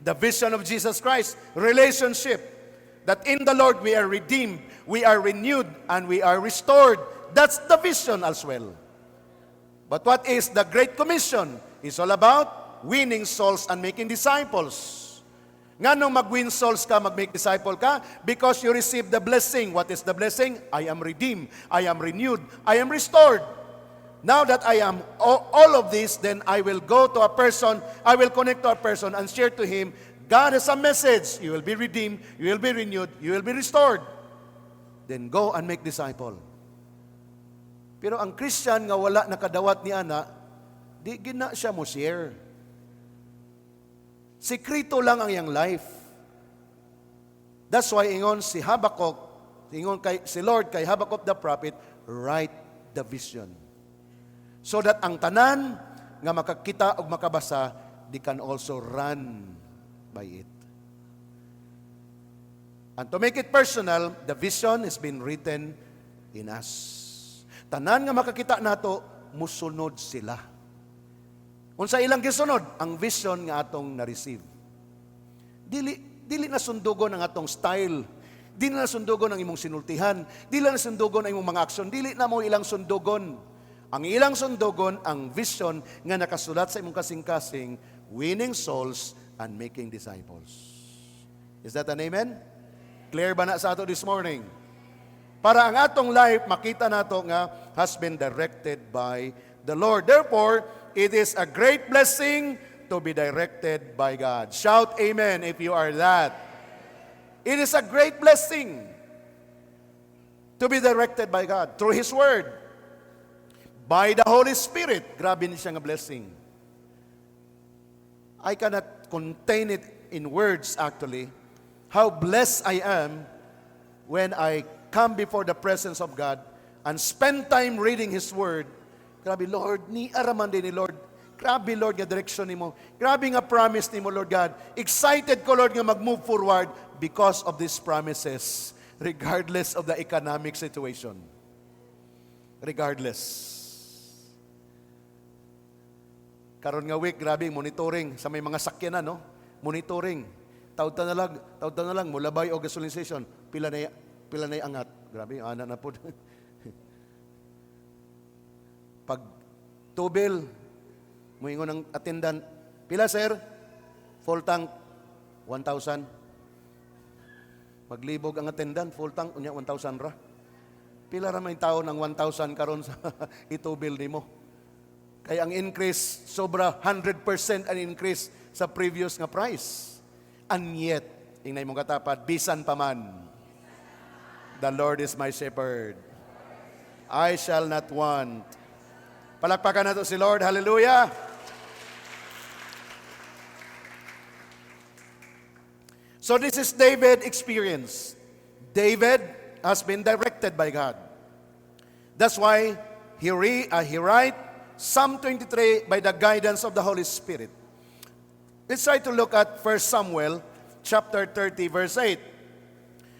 Speaker 2: The vision of Jesus Christ, relationship. That in the Lord we are redeemed, we are renewed, and we are restored. That's the vision as well. But what is the Great Commission? It's all about winning souls and making disciples. Nga nung mag-win souls ka, mag-make disciple ka, because you receive the blessing. What is the blessing? I am redeemed, I am renewed, I am restored. Now that I am all of this, then I will go to a person, I will connect to a person and share to him, God has a message. You will be redeemed, you will be renewed, you will be restored. Then go and make disciple. Pero ang Christian nga wala nakadawat ni ana, di gina siya mo share. Sikrito lang ang iyang life. That's why ingon si Habakkuk, ingon si Lord kay Habakkuk the prophet, write the vision. So that ang tanan nga makakita o makabasa, they can also run by it. And to make it personal, the vision has been written in us. Tanan nga makakita nato, musunod sila. Unsa ilang gisunod, ang vision nga atong na-receive. Dili na sundugon ang atong style. Dili na sundugon ang imong sinultihan. Dili na sundugon ang imong mga aksyon. Dili na mo ilang sundugon. Ang ilang sundugon, ang vision nga nakasulat sa imong kasing-kasing, winning souls and making disciples. Is that an amen? Clear ba na sa ato this morning? Para ang atong life, makita nato nga has been directed by the Lord. Therefore, it is a great blessing to be directed by God. Shout amen if you are that. It is a great blessing to be directed by God through His Word. By the Holy Spirit. Grabe niya nga blessing. I cannot contain it in words actually. How blessed I am when I come before the presence of God and spend time reading His Word. Grabe, Lord, ni araman din ni Lord. Grabe, Lord, nga direksyon ni mo. Grabe nga promise ni mo, Lord God. Excited ko, Lord, nga mag-move forward because of these promises, regardless of the economic situation. Regardless. Karon nga week, grabe, monitoring sa may mga sakyanan, no? Monitoring. Taud-ta na lang, mulabay o gasoline station, pila na angat. Grabe, ana na po. Pag tubil, muingon ng attendant, pila sir? Full tank, 1,000. Maglibog ang attendant, full tank, unya 1,000 ra. Pila ra may tao ng 1,000 karon sa itubil nimo. Kaya ang increase, sobra 100% ang increase sa previous nga price. And yet, ingay mong katapad, bisan pa man, the Lord is my shepherd. I shall not want. Palakpakan nato si Lord. Hallelujah. So this is David's experience. David has been directed by God. That's why he write Psalm 23 by the guidance of the Holy Spirit. Let's try to look at 1 Samuel chapter 30 verse 8.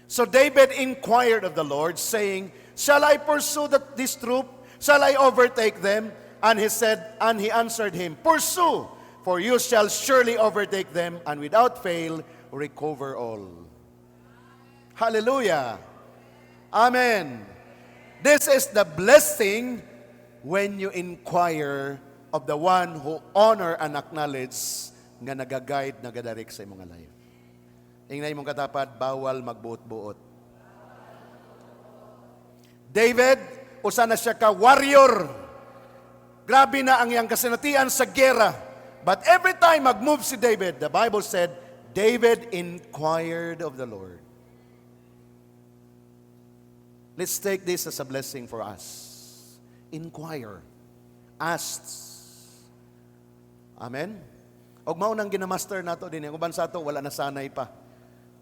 Speaker 2: So David inquired of the Lord, saying, shall I pursue this troop? Shall I overtake them? And he answered him, pursue, for you shall surely overtake them, and without fail recover all. Hallelujah. Amen. This is the blessing when you inquire of the one who honor and acknowledge nga nagaguide, nagadirect sa imong life. Ingnay mong katapat, bawal magbuot-buot. David, usa na siya ka warrior. Grabe na ang iyang kasinatian sa gera. But every time mag-move si David, the Bible said, David inquired of the Lord. Let's take this as a blessing for us. Inquire. Ask. Amen? Og mao nang ginamaster nato din. Ang uban sa ato, wala na sanay pa.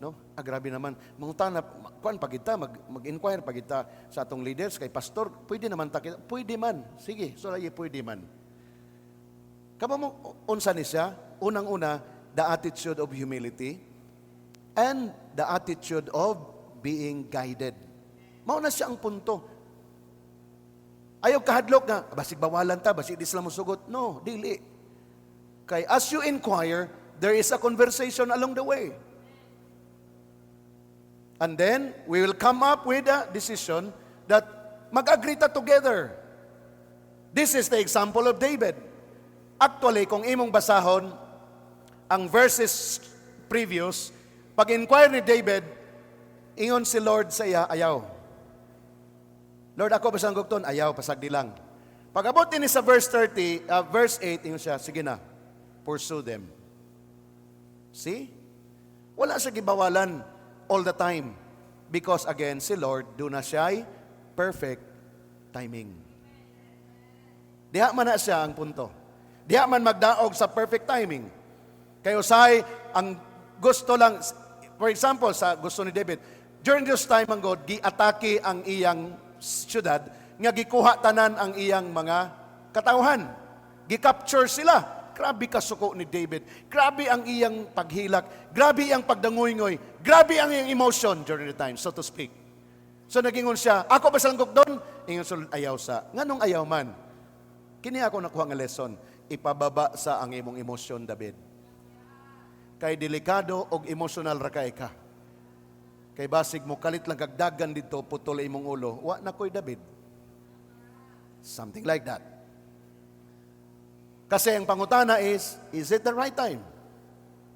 Speaker 2: No? Grabe naman. Mangutana, kuan pa kita, mag-inquire pa kita sa atong leaders, kay pastor, pwede naman ta kita. Pwede man. Sige, so lagi pwede man. Kamo mo, unsa ni siya? Unang-una, the attitude of humility and the attitude of being guided. Mao na siya ang punto. Ayaw kahadlok nga, basig bawalan ta, basig di sila musugot. No, dili. Kay as you inquire, there is a conversation along the way. And then, we will come up with a decision that mag-agree ta together. This is the example of David. Actually, kung imong basahon, ang verses previous, pag-inquire ni David, ingon si Lord sa iya, ayaw. Lord, ako basang gugton, ayaw, pasagdi lang. Pag-abot din sa verse 8, ingon siya, sige na, pursue them. See? Wala sa gibawalan all the time. Because again, si Lord, do na siya perfect timing. Diha man na siya ang punto. Diha man magdaog sa perfect timing. Kayo say, ang gusto lang, for example, sa gusto ni David, during this time ang God, gi-atake ang iyang syudad, nga gikuha tanan ang iyang mga katauhan. Gi-capture sila. Grabe kasuko ni David. Grabe ang iyang paghilak. Grabe ang pagdangoy-ngoy. Grabe ang iyang emotion during the time, so to speak. So nagingon siya, ako ba salanggok doon? Ingon sulod ayaw sa. Nganong ayaw man? Kini ako nakuha nga lesson. Ipababa sa ang imong emosyon, David. Kay delikado og emotional ra kay ka. Kay basig mo kalit lang kagdagan dito putol imong ulo. Wa na koy David. Something like that. Kasi ang pangutana is it the right time?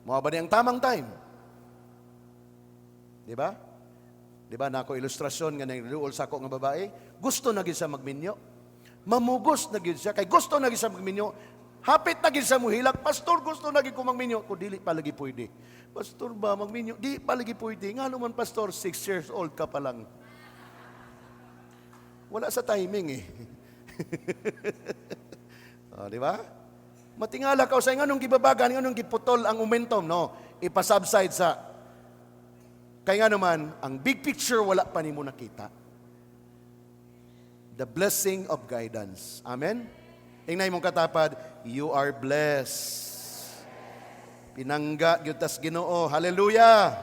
Speaker 2: Mao ba ang tamang time? Di ba? Di ba nako ilustrasyon nga nagduol sa ako nga babae, gusto na gid siya magminyo. Mamugos na gid siya kay gusto na gid siya magminyo. Hapit na gid siya muhilak, pastor gusto na gid ko magminyo, ko dili pa lagi pwede. Pastor ba magminyo? Di pa lagi pwede. Nga naman pastor, 6 years old ka pa lang. Wala sa timing eh. Oh, di ba? Matingala ka sa nganong gibabagan, nganong giputol ang momentum, no? Ipasubside sa kay nga naman, ang big picture wala pa nimo nakita. The blessing of guidance. Amen? Tingnan mong katapad, you are blessed. Pinangga gyutas Ginoo. Hallelujah.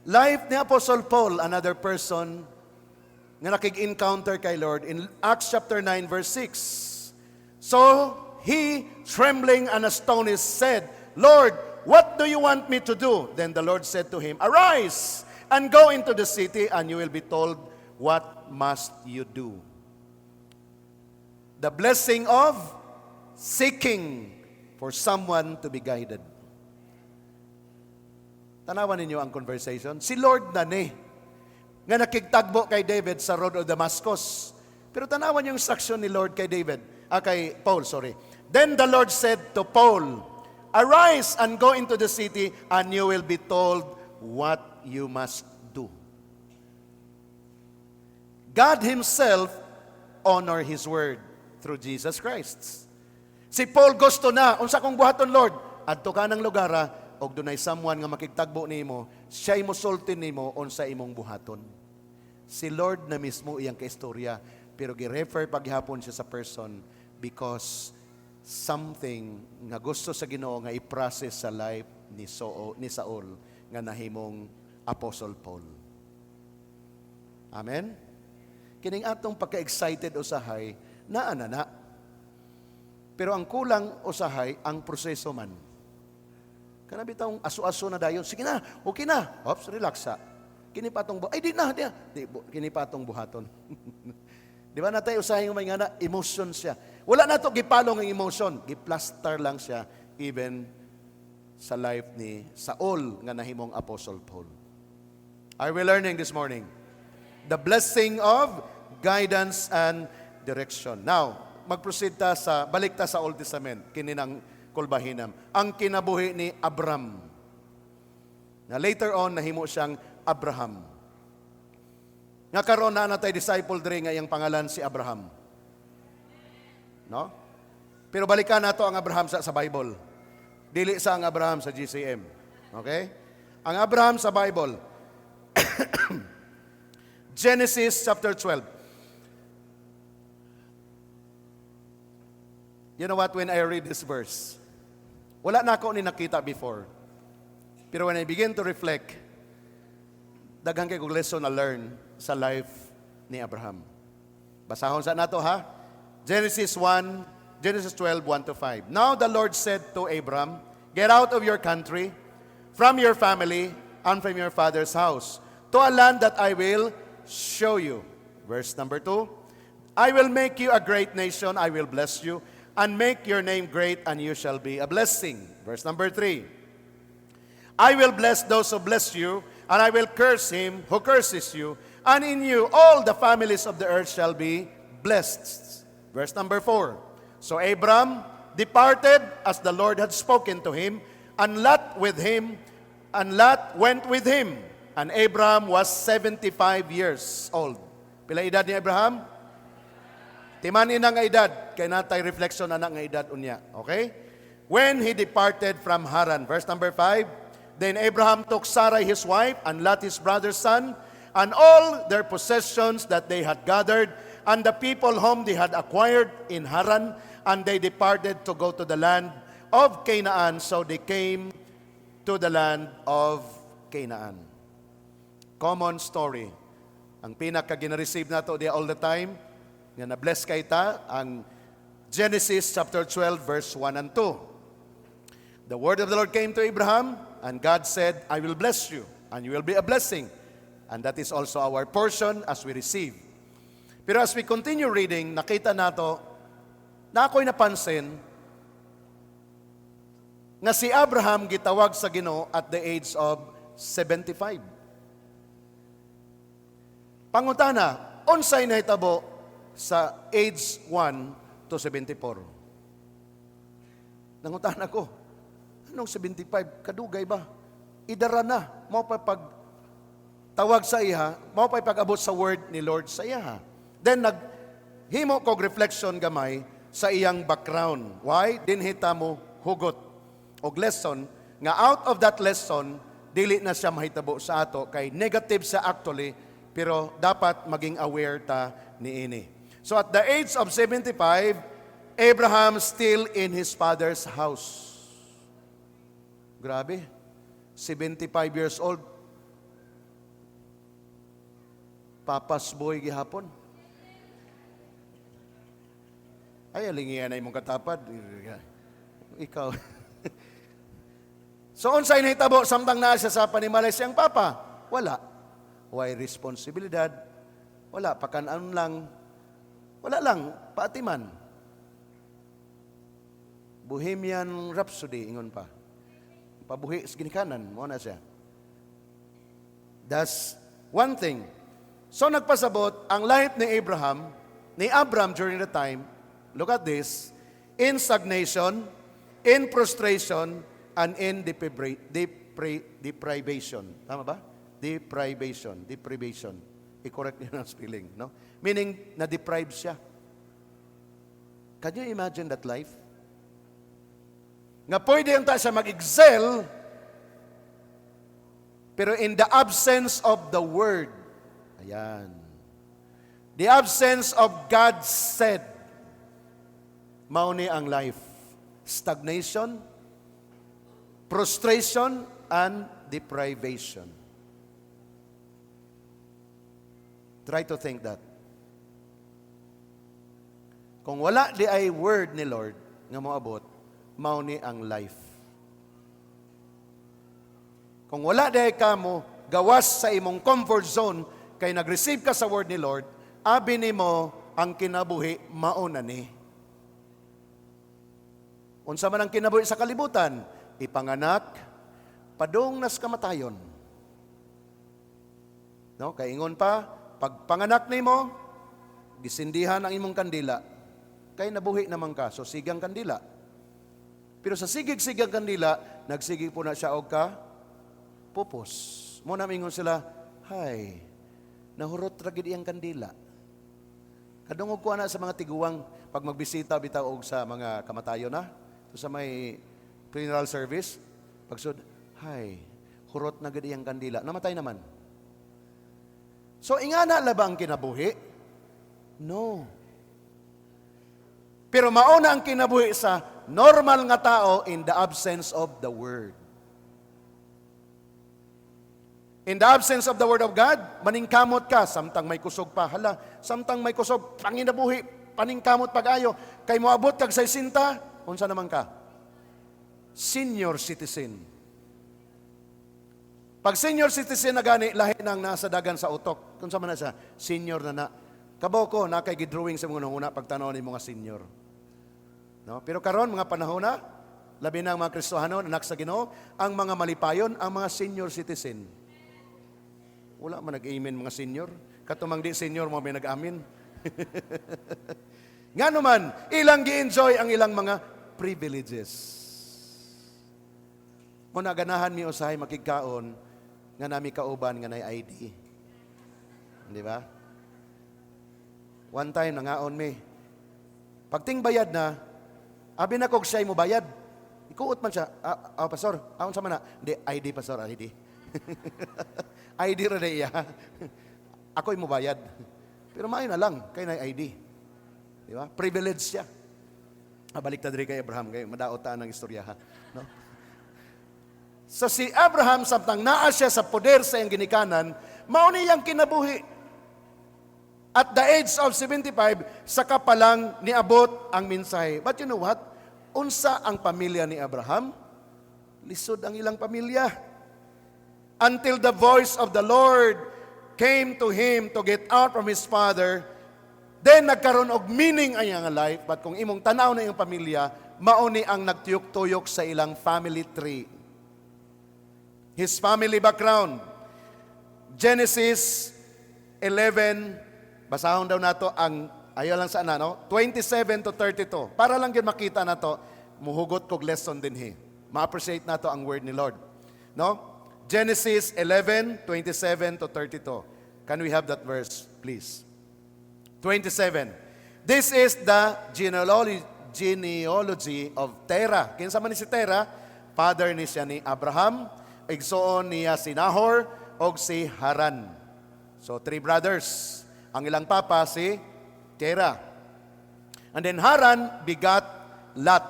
Speaker 2: Life ni Apostle Paul, another person nga nakig-encounter kay Lord in Acts chapter 9 verse 6. So he, trembling and astonished, said, Lord, what do you want me to do? Then the Lord said to him, arise and go into the city, and you will be told what must you do. The blessing of seeking for someone to be guided. Tanawan ninyo ang conversation. Si Lord na ni, nga nakigtagbo kay David sa road of Damascus. Pero tanawan yung instruction ni Lord kay kay Paul, sorry. Then the Lord said to Paul, arise and go into the city, and you will be told what you must do. God Himself honor His word through Jesus Christ. Si Paul gusto na, unsa kong buhaton Lord? Adto ka ng lugara, og dunay someone nga makigtagbo nimo, siya'y mosultin nimo unsa imong buhaton. Si Lord na mismo iyang kaistorya, pero gi-refer paghapon siya sa person because something nga gusto sa Ginoo nga i-process sa life ni Saul nga nahimong Apostle Paul. Amen? Kining atong pagka-excited usahay, naanana. Pero ang kulang usahay, ang proseso man. Kanabi taong aso-aso na dayon, sige na, okay na. Ops, relax sa. Kinipatong ay di na. Kinipatong buhaton. Di ba natay usahay yung may nga na, emotion siya. Wala na ito gipalong ang emotion. Giplaster lang siya even sa life ni Saul nga nahimong Apostle Paul. Are we learning this morning? The blessing of guidance and direction. Now, mag-proceed ta balik ta sa Old Testament, kininang kulbahinam. Ang kinabuhi ni Abram. Na later on, nahimo siyang Abraham. Nga karon na natay disciple diri nga iyang pangalan si Abraham. No? Pero balikan nato ang Abraham sa Bible. Dili sa ang Abraham sa GCM. Okay? Ang Abraham sa Bible, Genesis chapter 12. You know what, when I read this verse, wala na ako ni nakita before. Pero when I begin to reflect, daghang kay kong lesson na learn sa life ni Abraham. Basahon sa nato ha. Genesis 12, 1 to 5. Now the Lord said to Abram, get out of your country, from your family, and from your father's house, to a land that I will show you. Verse number 2. I will make you a great nation, I will bless you, and make your name great, and you shall be a blessing. Verse number 3. I will bless those who bless you, and I will curse him who curses you, and in you all the families of the earth shall be blessed. Verse number 4. So Abram departed as the Lord had spoken to him, and Lot went with him. And Abram was 75 years old. Pila edad ni Abraham? Timanin ang edad, kay natay reflection na nga edad unya. Okay? When he departed from Haran. Verse number 5. Then Abraham took Sarai his wife, and Lot his brother's son, and all their possessions that they had gathered, and the people whom they had acquired in Haran, and they departed to go to the land of Canaan. So they came to the land of Canaan. Common story. Ang pinaka-gina-receive nato di all the time, nga na-bless kay ta, ang Genesis chapter 12, verse 1 and 2. The word of the Lord came to Abraham, and God said, I will bless you, and you will be a blessing. And that is also our portion as we receive. Pero as we continue reading, nakita nato, na ako'y napansin, nga si Abraham gitawag sa Ginoo at the age of 75. Pangutana, unsay nahitabo sa age 1 to 74? Nangutana ko, anong 75? Kadugay ba? Idara na. Mao pa pag tawag sa iya, mao pa pag-abot sa word ni Lord sa iya. Then naghimo kog reflection gamay sa iyang background. Why? Dinhita mo hugot og lesson nga out of that lesson dili na siya mahitabo sa ato kay negative sa actually, pero dapat maging aware ta niini. So at the age of 75, Abraham still in his father's house. Grabe. 75 years old. Papas boy gihapon. Ay, alingian na imong katapad. Ikaw. So, unsay nahitabo samtang naa siya sa panimalay siyang papa? Wala. Why responsibilidad? Wala. Pakanan lang. Wala lang. Paatiman. Bohemian Rhapsody, ingon pa. Pabuhi sa ginikanan. Mo na siya. That's one thing. So, nagpasabot, ang life ni Abram during the time, look at this, in stagnation, in frustration, and in deprivation. Tama ba? Deprivation. I-correct niyo ang spelling, no? Meaning, na-deprive siya. Can you imagine that life? Nga pwede yung siya mag-excel, pero in the absence of the Word, ayan, the absence of God said, mauni ang life. Stagnation, frustration, and deprivation. Try to think that. Kung wala di ay word ni Lord nga moabot, mauni ang life. Kung wala di ay kamo gawas sa imong comfort zone kay nag-receive ka sa word ni Lord, abi nimo ang kinabuhi mauna ni. Unsa man ang kinabuhi sa kalibutan, ipanganak, padung nas kamatayon. No, kay ingon pa, pag panganak nimo, gisindihan ang imong kandila. Kay nabuhi naman ka, so sigang kandila. Pero sa sigig-sigang kandila, nagsigig po na siya og ka pupos. Mo na mingon sila, hay, nahurot ra gid iyang kandila. Kadungog ko ana sa mga tiguwang pag magbisita bitaw og sa mga kamatayon na, sa may funeral service, pagsud, Hay, hurot na gadi ang kandila. Namatay naman. So, ingana la ba ang kinabuhi? No. Pero mauna ang kinabuhi sa normal nga tao in the absence of the Word. In the absence of the Word of God, maningkamot ka, samtang may kusog pa. Hala, samtang may kusog, panginabuhi, paningkamot pag-ayo. Kay moabot kag sa isinta, unsa naman ka? Senior citizen. Pag senior citizen na gani, lahi nang nasa dagan sa utok. Kung sa man na siya, senior na na. Kabaw ko, nakay gidrawing sa mga una pagtanaw ni mga senior. No? Pero karon mga panahon na, labi na ang mga Kristohanon, anak sa Ginoo, ang mga malipayon, ang mga senior citizen. Wala man nag-amen mga senior. Katumang di senior mo may nag-amin. Nga naman, ilang gi-enjoy ang ilang mga privileges. Muna ganahan mi usahay makigkaon nga nami kauban nga nay ID. Di ba? One time nangaon mi. Pagting bayad na, abi na kog siya'y mo bayad. Ikuot man siya. Pastor, aon sa man na? Hindi, ID, pastor, ID. ID ra na iya. Ako'y mo bayad. Pero maayo na lang, kay na ID. Di ba? Privilege siya. Balik ta diri kay Abraham, kay madaot ta ng istorya ha. No? So si Abraham, samtang naa siya sa poder sa iyang ginikanan, mao niyang kinabuhi. At the age of 75, saka pa lang niabot ang mensahe. But you know what? Unsa ang pamilya ni Abraham? Lisod ang ilang pamilya. Until the voice of the Lord came to him to get out from his father, then nagkaroon og meaning ang iyang life. But kung imong tanaw na iyong pamilya, mauni ang nagtuyok-tuyok sa ilang family tree. His family background. Genesis 11, basahon daw nato ang, ayaw lang sa ano, 27 to 32. Para lang yun makita nato, muhugot kog lesson din he. Ma-appreciate nato ang word ni Lord. No? Genesis 11, 27 to 32. Can we have that verse, please? 27. This is the genealogy of Terah. Kinsa man ni si Terah? Father ni siya ni Abraham, igsoon niya si Nahor, og si Haran. So, 3 brothers. Ang ilang papa si Terah. And then Haran begat Lot.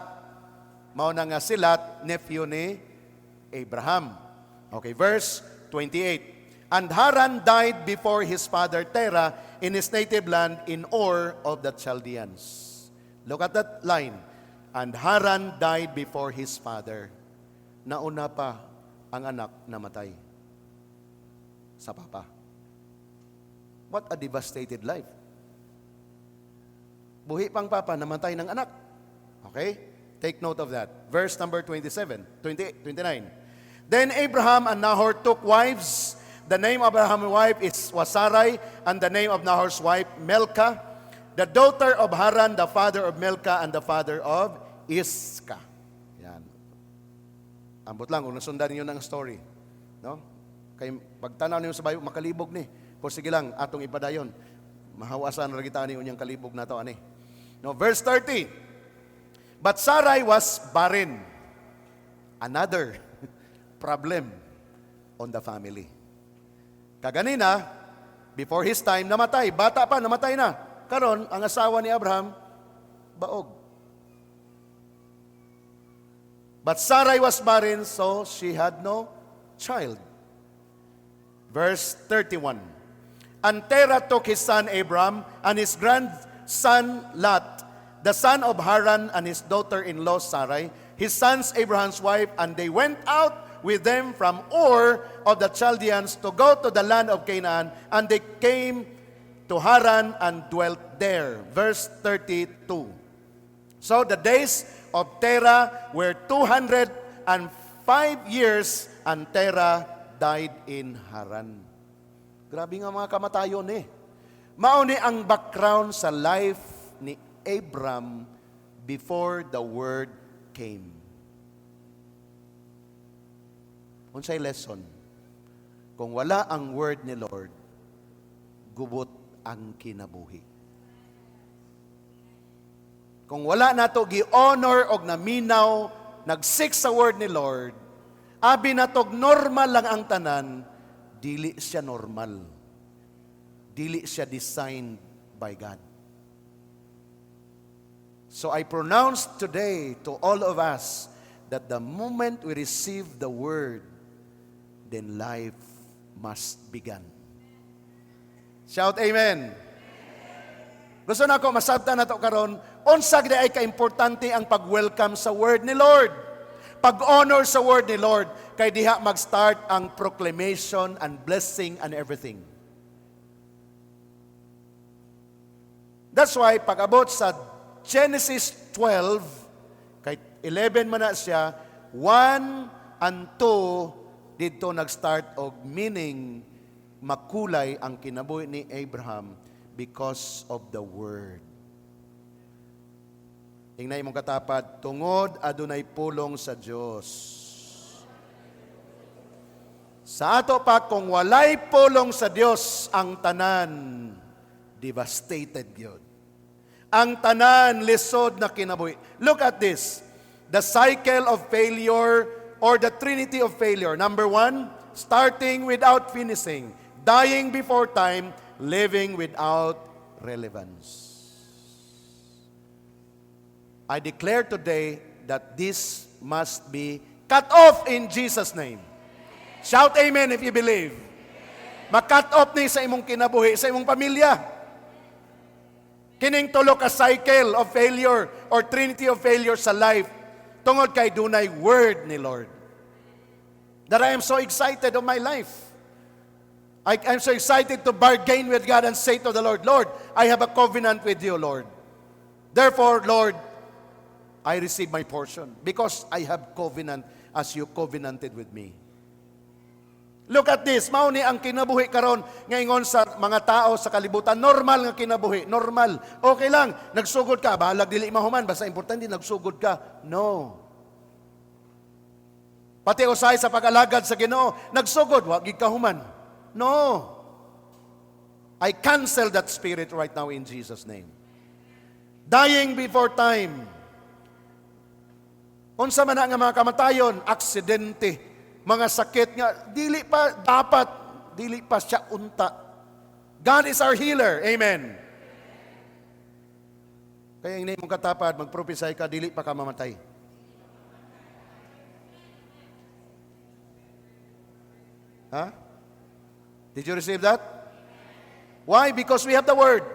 Speaker 2: Mao na nga si Lot, nephew ni Abraham. Okay, verse 28. And Haran died before his father Terah in his native land in Ur of the Chaldeans. Look at that line. And Haran died before his father. Nauna pa ang anak namatay sa papa. What a devastated life. Buhi pang papa, namatay ng anak. Okay? Take note of that. Verse number 29. Then Abraham and Nahor took wives. The name of Abraham's wife was Sarai, and the name of Nahor's wife, Milcah, the daughter of Haran, the father of Milcah, and the father of Iscah. Yan. Ambot lang, kung nasundan niyo ng story. No? Kay pagtanaw niyo sa bayo, makalibog ni. Pero sige lang, atong ipadayon. Mahawasan ragita ni unyang kalibog na to, ani. No, verse 30. But Sarai was barren. Another problem on the family. Kaganina, before his time, namatay. Bata pa, namatay na. Karon, ang asawa ni Abraham, baog. But Sarai was barren, so she had no child. Verse 31. And Terah took his son Abram and his grandson Lot, the son of Haran and his daughter-in-law Sarai, his sons Abraham's wife, and they went out with them from Ur of the Chaldeans to go to the land of Canaan, and they came to Haran and dwelt there. Verse 32. So the days of Terah were 205 years, and Terah died in Haran. Grabe nga mga kamatayon eh. Mauni ang background sa life ni Abram before the word came. Unsay lesson? Kung wala ang word ni Lord, gubot ang kinabuhi. Kung wala nato gi-honor og naminaw, nagsik sa word ni Lord, Abi natog normal lang ang tanan, dili siya normal. Dili siya designed by God. So I pronounce today to all of us that the moment we receive the word, then life must begin. Shout amen. Gusto na ako masabta na to karon, unsa gid ay kaimportante ang pag-welcome sa word ni Lord. Pag-honor sa word ni Lord, kay diha mag-start ang proclamation and blessing and everything. That's why pag-abot sa Genesis 12, kay 11 man na siya, 1 and 2 dito nag-start og meaning makulay ang kinabuhi ni Abraham because of the word. Ingnay mong katapat, tungod adunay pulong sa Dios. Sa ato pa kung walay pulong sa Dios, ang tanan devastated gyud. Ang tanan lisod na kinabuhi. Look at this. The cycle of failure or the trinity of failure. Number 1, starting without finishing, dying before time, living without relevance. I declare today that this must be cut off in Jesus' name. Shout amen if you believe. Ma-cut off ni sa imong kinabuhi, sa imong pamilya. Kining tulo ka cycle of failure or trinity of failure sa life, tungod kay dunay word ni Lord. That I am so excited of my life. I'm so excited to bargain with God and say to the Lord, Lord, I have a covenant with you, Lord. Therefore, Lord, I receive my portion because I have covenant as you covenanted with me. Look at this, mao ni ang kinabuhi karon ngayon sa mga tao sa kalibutan, normal nga kinabuhi, normal. Okay lang, nagsugod ka, bahalag dili mahuman, basta importante nagsugod ka. No. Pati usay sa pag-alagad sa Ginoo, nagsugod, wa gid ka human. No. I cancel that spirit right now in Jesus' name. Dying before time. Unsa man nga mga kamatayon, aksidente, mga sakit nga, dili pa siya unta. God is our healer. Amen. Kaya hindi mong katapad, mag-prophesy ka, dili pa ka mamatay. Huh? Did you receive that? Why? Because we have the word.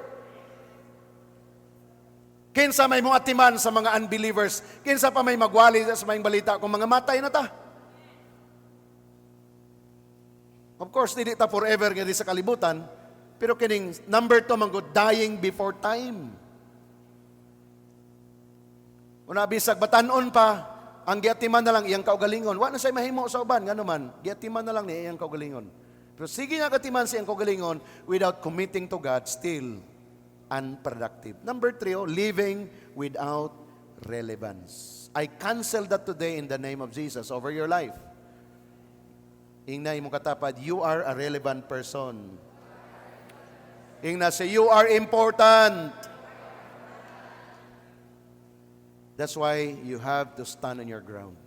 Speaker 2: Kinsa may mga atiman sa mga unbelievers, kinsa pa may magwali sa mga balita kung mga matay na ta. Of course, hindi ta forever nga di sa kalibutan, pero kining number 2 manggod, dying before time. Una bisag batanon pa, ang giatiman na lang iyang kaugalingon. Wa na say mahimo sa uban, ngano man, giatiman na lang ni iyang kaugalingon. Pero sige nga katiman sa iyang kaugalingon without committing to God, still unproductive. Number 3, living without relevance. I cancel that today in the name of Jesus over your life. Ingna imong katapad, you are a relevant person. Ingna say, you are important. That's why you have to stand on your ground.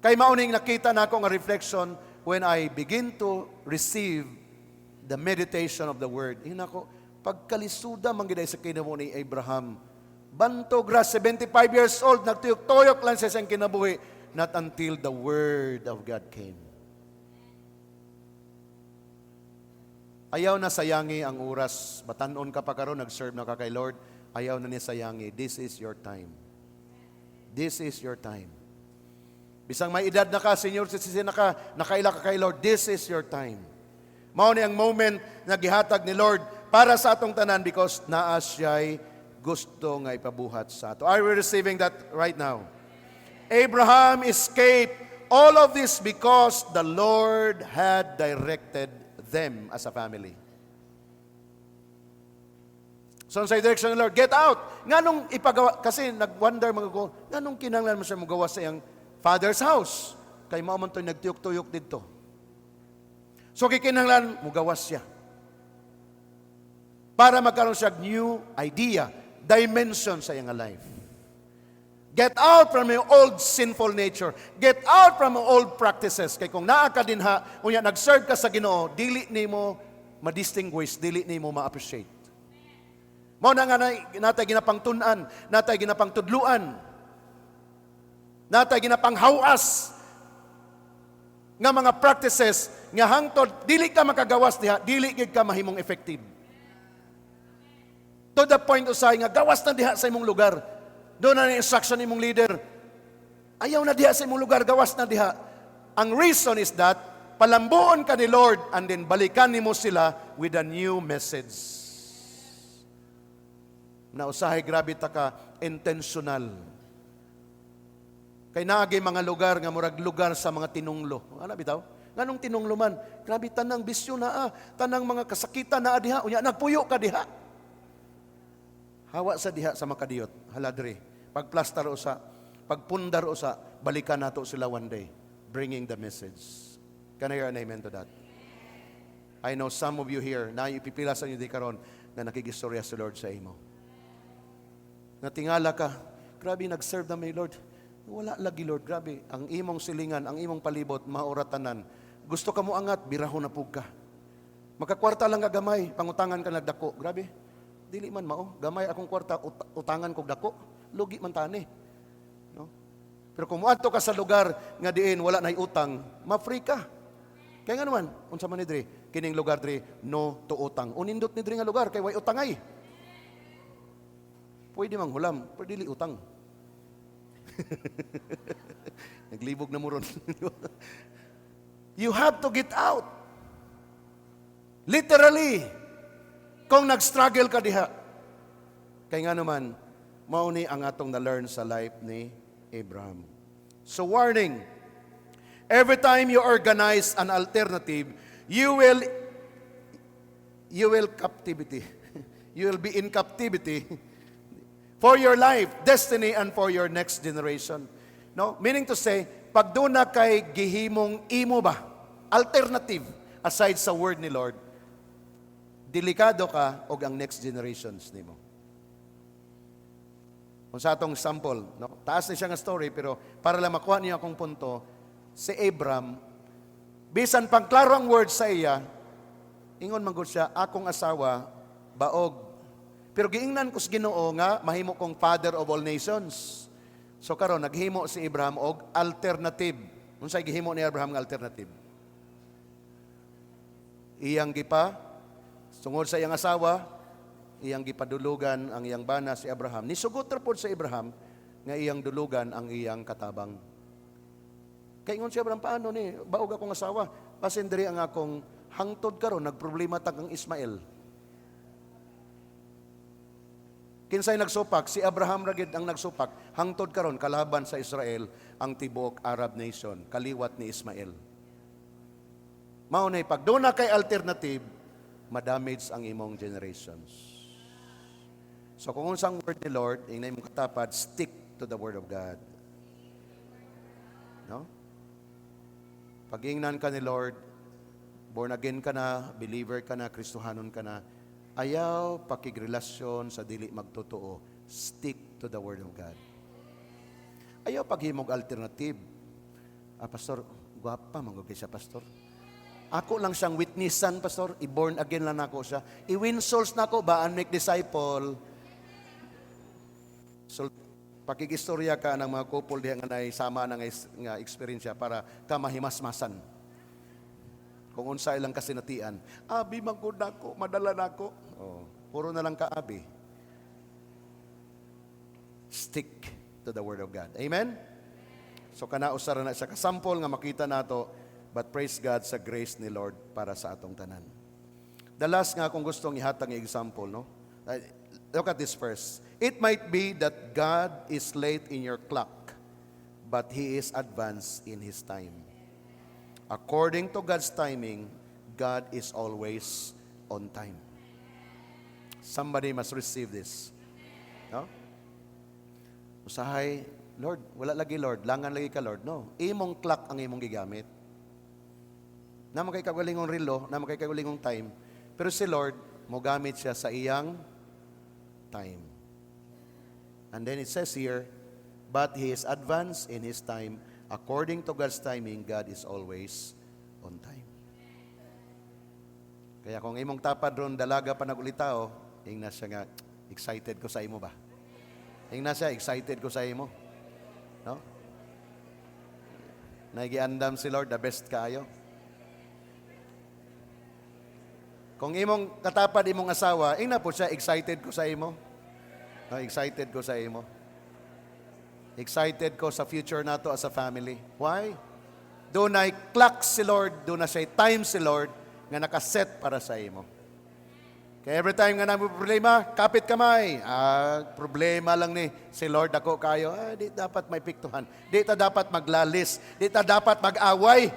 Speaker 2: Kay mauning nakita na ako nga reflection when I begin to receive the meditation of the word. Ingna ko, pagkalisuda man gid sa kinabuhi ni Abraham. Bantog ra 75 years old, nagtuyok-tuyok lang sa siyang kinabuhi. Not until the word of God came. Ayaw na sayangi ang oras. Batanon ka pa karon, nag-serve na ka kay Lord. Ayaw na ni sayangi. This is your time. This is your time. Bisang may edad na ka, senior citizen na ka, nakaila ka kay Lord, this is your time. Mao ni ang moment na gihatag ni Lord para sa atong tanan because naa siya'y gusto nga ipabuhat sa ato. Are we receiving that right now? Abraham escaped all of this because the Lord had directed them as a family. So sa direction ng Lord, get out. Nganong ipagawa, kasi nag-wonder mga ko, nganong kinanglan mo siya magawa sa iyang father's house? Kay mao man to nagtuyok-tuyok dito. So kikinanglan, mugawas siya. Para magkaroon siya new idea, dimension sa iyang life. Get out from your old sinful nature. Get out from your old practices. Kay kung naa ka dinha, unya nag-serve ka sa Ginoo, dili nimo ma-distinguish, dili nimo ma-appreciate. Mao na nga natay ginapangtun-an, natay ginapangtudluan, natay ginapanghawas nga mga practices nga hangtod dili ka makagawas diha, dili gid ka mahimong effective. To the point usay nga gawas na diha sa imong lugar. Doon na instruction imong leader. Ayaw na diha sa imong lugar, gawas na diha. Ang reason is that palambuon ka ni Lord and then balikan nimo sila with a new message. Na usahay grabe ta ka intentional. Kay naagay mga lugar nga murag lugar sa mga tinunglo. Ano bitaw? Nganong tinunglo man? Grabe tanang bisyo na tanang mga kasakitan na diha, unya nagpuyo ka diha. Hawa sa diha sa makadiyot, haladre. Pagplastar usa, pagpundar usa, balikan nato sila one day, bringing the message. Can I hear an amen to that? I know some of you here, na ipipila sa inyo di karon na nakigistorya sa Lord sa imo. Natingala ka, grabe nag-serve na may Lord. Wala lagi Lord, grabe. Ang imong silingan, ang imong palibot, mauratanan. Gusto ka mo angat, biraho na pug ka. Magkakwarta lang ka gamay, pangutangan ka nagdako. Grabe. Dili man mao, gamay akong kwarta, utangan kog dako. Lugi man tani. No? Pero kung muadto ka sa lugar nga diin wala nay utang, ma-free ka. Kaya nga naman, unsa man ni diri, kining lugar diri no to utang. Unindot ni diri nga lugar kay way utangay. Pwede mang hulam, pero dili utang. Naglibog na mo ron. You have to get out. Literally. Kung nag-struggle ka diha. Kaya nga naman, mauni ang atong na-learn sa life ni Abraham. So warning, every time you organize an alternative, you will captivity. You will be in captivity for your life, destiny, and for your next generation. No? Meaning to say, pag doon na kay gihimong imo ba, alternative, aside sa word ni Lord, delikado ka og ang next generations nimo. Kung sa atong sample, no? Taas na siya nga story, pero para lang makuha niyo akong punto, si Abram, bisan pang klaro ang word sa iya, ingon man gud siya, akong asawa, baog. Pero giingnan ko sa Ginoo nga, mahimo kong father of all nations. So karon naghimo si Abraham og alternative. Unsay gihimo ni Abraham nga alternative? Iyang gipa tungod sa iyang asawa, iyang gipadulugan ang iyang bana si Abraham. Nisugot ra pod sa Abraham nga iyang dulugan ang iyang katabang. Kay ingon si Abraham, paano ni baog akong asawa? Basin diri ang akong hangtod karon nagproblema tag ang Ismael. Kinsay nagsupak? Si Abraham ragid ang nagsupak. Hangtod karon kalaban sa Israel ang tibuok Arab nation, kaliwat ni Ismael. Mao nay pag doon na kay alternative, madamage ang imong generations. So kung unsang word ni Lord, ingay mong katapad, stick to the word of God. No? Pag ingnan ka ni Lord, born again ka na, believer ka na, Kristohanon ka na, ayaw pakigrelasyon sa dili magtotoo. Stick to the word of God. Ayaw paghimog alternative. Pastor, guwapa, manggugay siya, Pastor. Ako lang siyang witnessan, Pastor. I-born again lang ako siya. I-win souls na ako, baan make disciple. So, pakigistorya ka ng mga couple diha nga naisama ng nga experience para ka mahimasmasan. Kung unsa ilang kasinatian, abi magud nako, madala nako. Oh, puro na lang ka abi. Stick to the word of God. Amen. So kana usara na sa kasampol nga makita nato, but praise God sa grace ni Lord para sa atong tanan. The last nga akong gustong ihatag nga example, no? Look at this verse. It might be that God is late in your clock, but He is advanced in His time. According to God's timing, God is always on time. Somebody must receive this. No? Usahay, Lord, wala lagi Lord, langan lagi ka Lord. No, imong clock ang imong gigamit. Naman kay kagulingong relo, naman kay kagulingong time. Pero si Lord, mo gamit siya sa iyang time. And then it says here, but He is advanced in His time. According to God's timing, God is always on time. Kaya kung imong tapad ron, dalaga pa nagulitao, ingna siya nga, excited ko sa imo ba? Ingna siya, excited ko sa imo. No? Nagiandam si Lord, the best kaayo. Kung imong katapad imong asawa, ingna po siya, excited ko sa imo. No, excited ko sa imo. Excited ko sa future nato as a family. Why? Doon ay clock si Lord, doon na siya time si Lord, nga nakaset para sa imo. Kaya every time nga namin problema, kapit kamay. Problema lang ni si Lord ako kayo. Di dapat may piktuhan. Di ta dapat maglalis. Di ta dapat mag-away.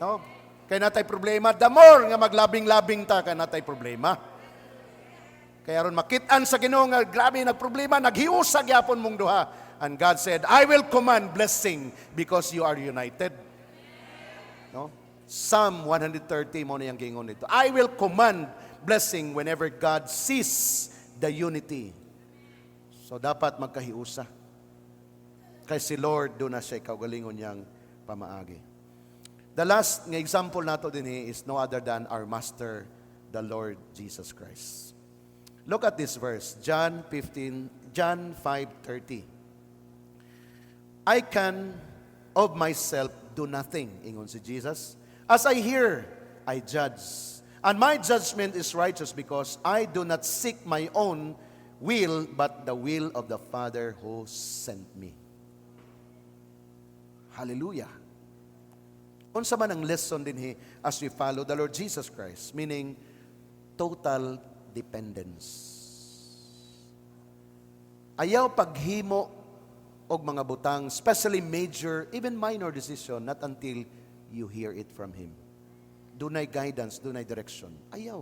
Speaker 2: No? Kaya natay problema. The more nga maglabing-labing ta, kaya natay problema. Kaya ron makitaan sa Ginoo nga grabe nagproblema, naghiusag yapon mong duha. And God said, I will command blessing because you are united. No? Psalm 130 mo na yung gingon nito. I will command blessing whenever God sees the unity. So dapat magkahiusa. Kay si Lord, doon na siya kaugalingon niyang pamaagi. The last nga example nato din is no other than our Master, the Lord Jesus Christ. Look at this verse, John 5:30. I can of myself do nothing, ingon si Jesus. As I hear, I judge. And my judgment is righteous because I do not seek my own will, but the will of the Father who sent me. Hallelujah. Unsa man ang lesson din as we follow the Lord Jesus Christ, meaning total dependence. Ayaw paghimo og mga butang, especially major, even minor decision, not until you hear it from Him. Dunay guidance, dunay direction. Ayaw.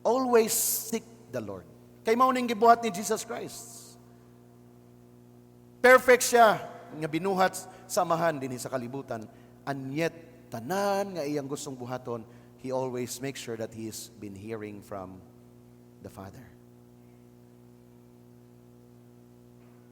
Speaker 2: Always seek the Lord. Kay mao ning gibuhat ni Jesus Christ. Perfect siya nga binuhat sa amahan din sa kalibutan, and yet tanan nga iyang gustong buhaton, He always makes sure that He has been hearing from the Father.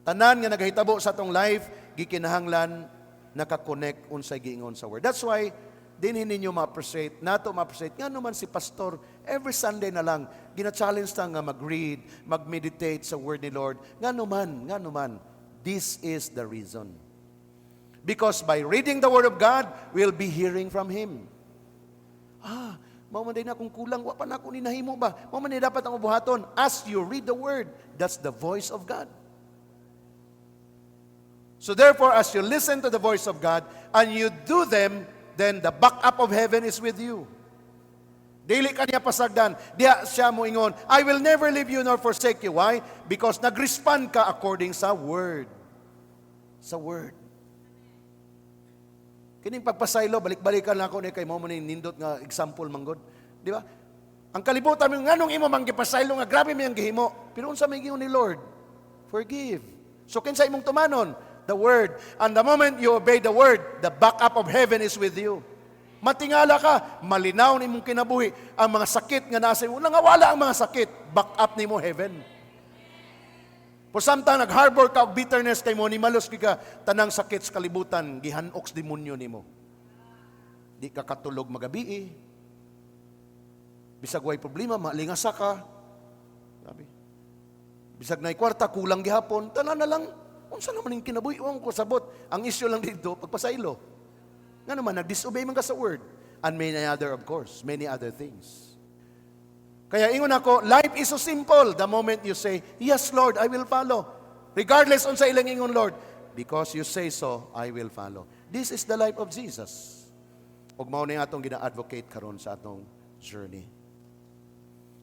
Speaker 2: Tanan nga nagahitabo sa atong life, gikinahanglan nakakonect unsay giingon sa word. That's why dinhi ninyo ma-appreciate, nato ma-appreciate nga naman si pastor every Sunday na lang gina-challenge ta nga mag-read, mag-meditate sa word ni Lord. Nga naman, this is the reason. Because by reading the word of God, we'll be hearing from Him. Mao man din akong kulang, wa pa na ako ni nahimo ba? Mao man dapat ang buhaton. As you read the word, that's the voice of God. So therefore, as you listen to the voice of God and you do them, then the backup of heaven is with you. Dili ka niya pasagdan. Diya siya mo ingon, I will never leave you nor forsake you. Why? Because nag-respond ka according sa word. Sa word. Kining pagpasaylo, balik-balikan lang ako ni kay mo ni nindot nga example manggod. Di ba? Ang kalibutan mo, nganong imo manggipasaylo nga grabe mi ang gihimo. Pero unsa may giingon ni Lord? Forgive. So kinsa imong tumanon? The word. And the moment you obey the word, the backup of heaven is with you. Matingala ka, malinaw ni mong kinabuhi. Ang mga sakit nga nasa imo, nangawala ang mga sakit, backup ni mo heaven. For samtang nag-harbor ka og bitterness kay mo, ni malos ka, tanang sakit sa kalibutan, gihanok sa demonyo ni mo. Di ka katulog magabi. Bisag way problema, malingasa ka. Sabi. Bisag na'y kwarta, kulang gihapon, tanan na lang. Unsa naman yung kinabuhi ko sabot. Ang issue lang dito, pagpasaylo. Nga naman, nag-disobey man ka sa word. And many other, of course, many other things. Kaya ingon ako, life is so simple. The moment you say, yes, Lord, I will follow. Regardless unsa ilang ingon, Lord. Because you say so, I will follow. This is the life of Jesus. Ug mao ni atong gina-advocate karon sa atong journey.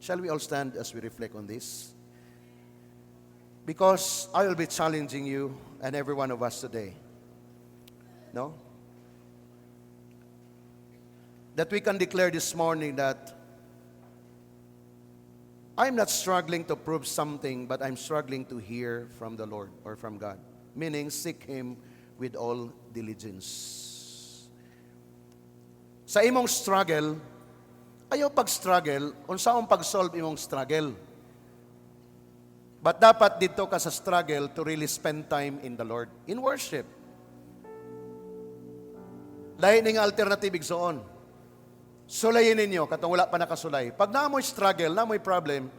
Speaker 2: Shall we all stand as we reflect on this? Because I will be challenging you and every one of us today. No? That we can declare this morning that I'm not struggling to prove something, but I'm struggling to hear from the Lord or from God. Meaning, seek Him with all diligence. Sa imong struggle, ayaw pag-struggle, unsaong pag-solve imong struggle. But dapat dito ka sa struggle to really spend time in the Lord, in worship. Lahi ning alternative igsoon. Sulayin ninyo, katong wala pa nakasulay. Pag naamoy struggle, naamoy problem,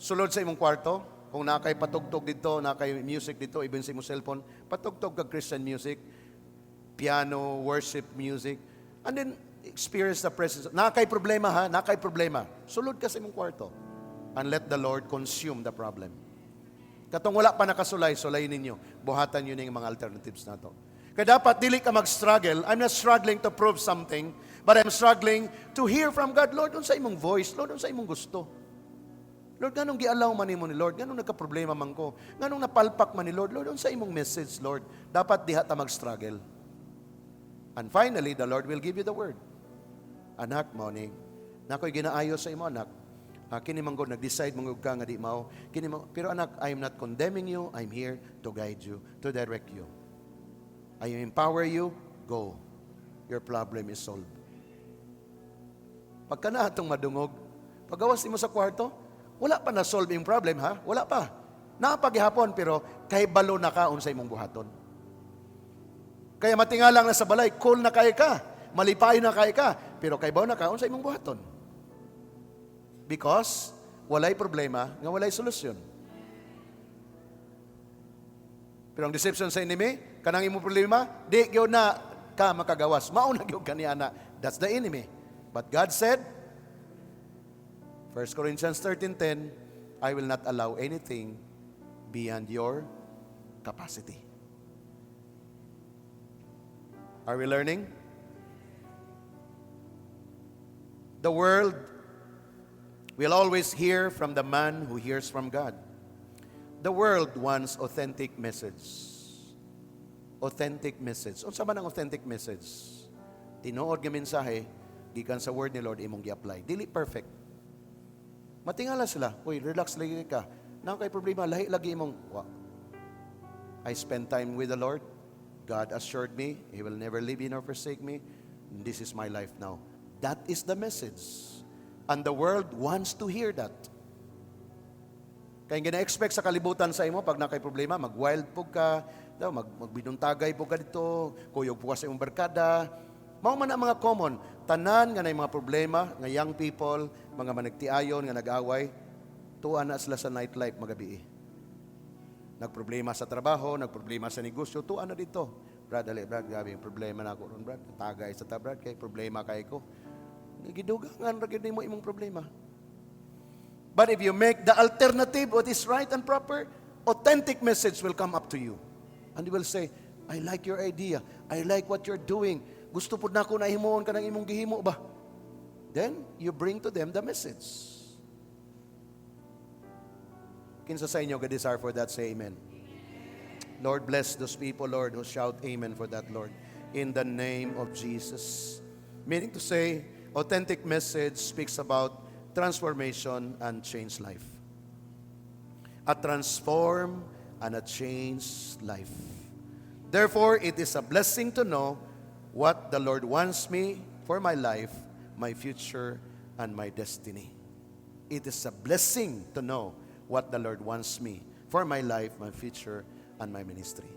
Speaker 2: sulod sa imong kwarto, kung nakay patugtog dito, nakay music dito, even sa imong cellphone, patugtog kag Christian music, piano, worship music, and then experience the presence. Nakay problema ha, nakay problema. Sulod ka sa imong kwarto and let the Lord consume the problem. Katong wala pa nakasulay, sulayin ninyo. Buhatan yun yung mga alternatives na to. Kaya dapat dili ka mag-struggle. I'm not struggling to prove something, but I'm struggling to hear from God. Lord, unsa imong voice? Lord, unsa imong gusto? Lord, ganong gialaw man nimo ni Lord? Ganong nagka-problema man ko? Ganong napalpak man ni Lord? Lord, unsa imong message, Lord? Dapat diha ta mag-struggle. And finally, the Lord will give you the word. Anak, morning. Nakoy ginaayo sa imo, anak. Kini man ko nag-decide mong ka nga di mao. Pero anak, I am not condemning you. I'm here to guide you, to direct you. I empower you. Go. Your problem is solved. Pagka na atong madungog, pagawas mo sa kwarto, wala pa na-solve yung problem, ha? Wala pa. Napaghihapon, pero kay balo na ka sa imong buhaton. Kaya matingalang na sa balay, cool na kay ka, malipay na kay ka, pero kay balo na ka sa imong buhaton. Because walay problema, nga walay solusyon. Pero ang deception sa enemy, kanang imong problema, di gyud na ka makagawas. Mao na gyud kaniana. That's the enemy. But God said, 1 Corinthians 13:10, I will not allow anything beyond your capacity. Are we learning? The world will always hear from the man who hears from God. The world wants authentic message. Authentic message. Unsa man ang authentic message? Tinuod nga mensahe gikan sa word ni Lord imong gi-apply. Dili perfect. Matingala sila, uy, relax lagi ka. Nang kay problema, lahi lagi imong, I spend time with the Lord. God assured me, He will never leave me nor forsake me. This is my life now. That is the message. And the world wants to hear that. Kaya gina-expect sa kalibutan sa imo, pag nakay problema, mag-wild po ka, magbinuntagay po ka dito, kuyog po ka sa imong barkada. Mao man ang mga common, tanan nga na mga problema, nga young people, mga managtiayon, nga nag-away, tuwa na sila sa nightlife magabi. Nagproblema sa trabaho, nagproblema sa negosyo, tuwa na dito. Brad, gabi yung problema na ako ron, Brad. Tagay sa Brad, kay problema kay ko. Gidugangan ra mo imong problema. But if you make the alternative what is right and proper, authentic message will come up to you. And you will say, I like your idea. I like what you're doing. Gusto pud nako na himuon ka ng imong gihimo ba? Then you bring to them the message. Kinsa sa inyo ga-desire for that, say amen. Lord, bless those people, Lord, who shout amen for that, Lord. In the name of Jesus. Meaning to say, authentic message speaks about transformation and change life. A transform and a change life. Therefore, it is a blessing to know what the Lord wants me for my life, my future, and my destiny. It is a blessing to know what the Lord wants me for my life, my future, and my ministry.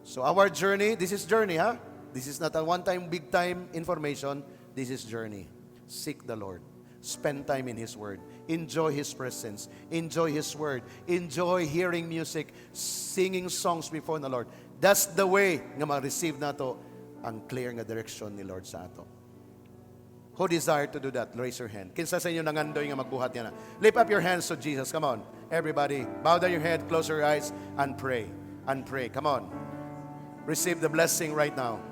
Speaker 2: So our journey, this is journey, huh? This is not a one-time, big-time information. This is journey. Seek the Lord. Spend time in His Word. Enjoy His presence. Enjoy His Word. Enjoy hearing music, singing songs before the Lord. That's the way nga ma-receive nato ang clear nga direction ni Lord sa ato. Who desire to do that? Raise your hand. Kinsa sa inyo nangandoy nga magbuhat niya na? Lift up your hands to Jesus. Come on. Everybody, bow down your head, close your eyes, and pray. And pray. Come on. Receive the blessing right now.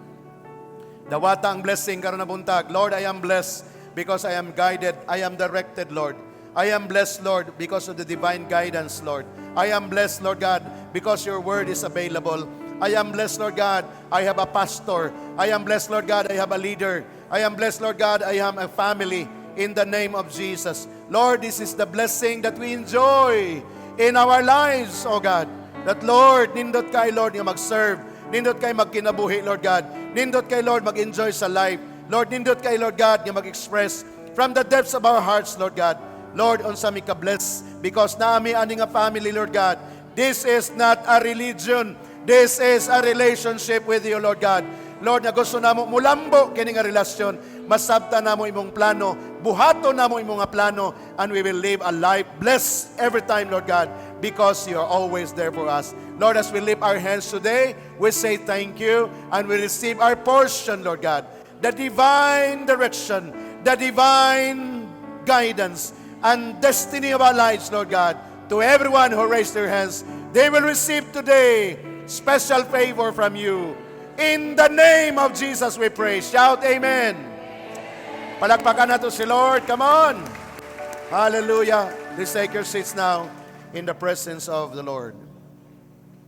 Speaker 2: Dawata ang blessing karon na buntag. Lord, I am blessed because I am guided. I am directed, Lord. I am blessed, Lord, because of the divine guidance, Lord. I am blessed, Lord God, because your word is available. I am blessed, Lord God, I have a pastor. I am blessed, Lord God, I have a leader. I am blessed, Lord God, I have a family in the name of Jesus. Lord, this is the blessing that we enjoy in our lives, oh God. That, Lord, nindot kay, Lord, nga mag-serve. Nindot kay magkinabuhi, Lord God. Nindot kay, Lord, mag-enjoy sa life. Lord, nindot kay, Lord God, nga mag-express from the depths of our hearts, Lord God. Lord, unsa mi ka-bless because naami ani nga family, Lord God. This is not a religion. This is a relationship with you, Lord God. Lord, na gusto namo mulambo kini nga relasyon, masabta namo imong plano, buhato namo imong nga plano, and we will live a life blessed every time, Lord God, because you are always there for us. Lord, as we lift our hands today, we say thank you, and we receive our portion, Lord God, the divine direction, the divine guidance, and destiny of our lives, Lord God. To everyone who raised their hands, they will receive today special favor from you. In the name of Jesus we pray. Shout amen. Palakpakan nato si Lord. Come on. Hallelujah. Please take your seats now in the presence of the Lord.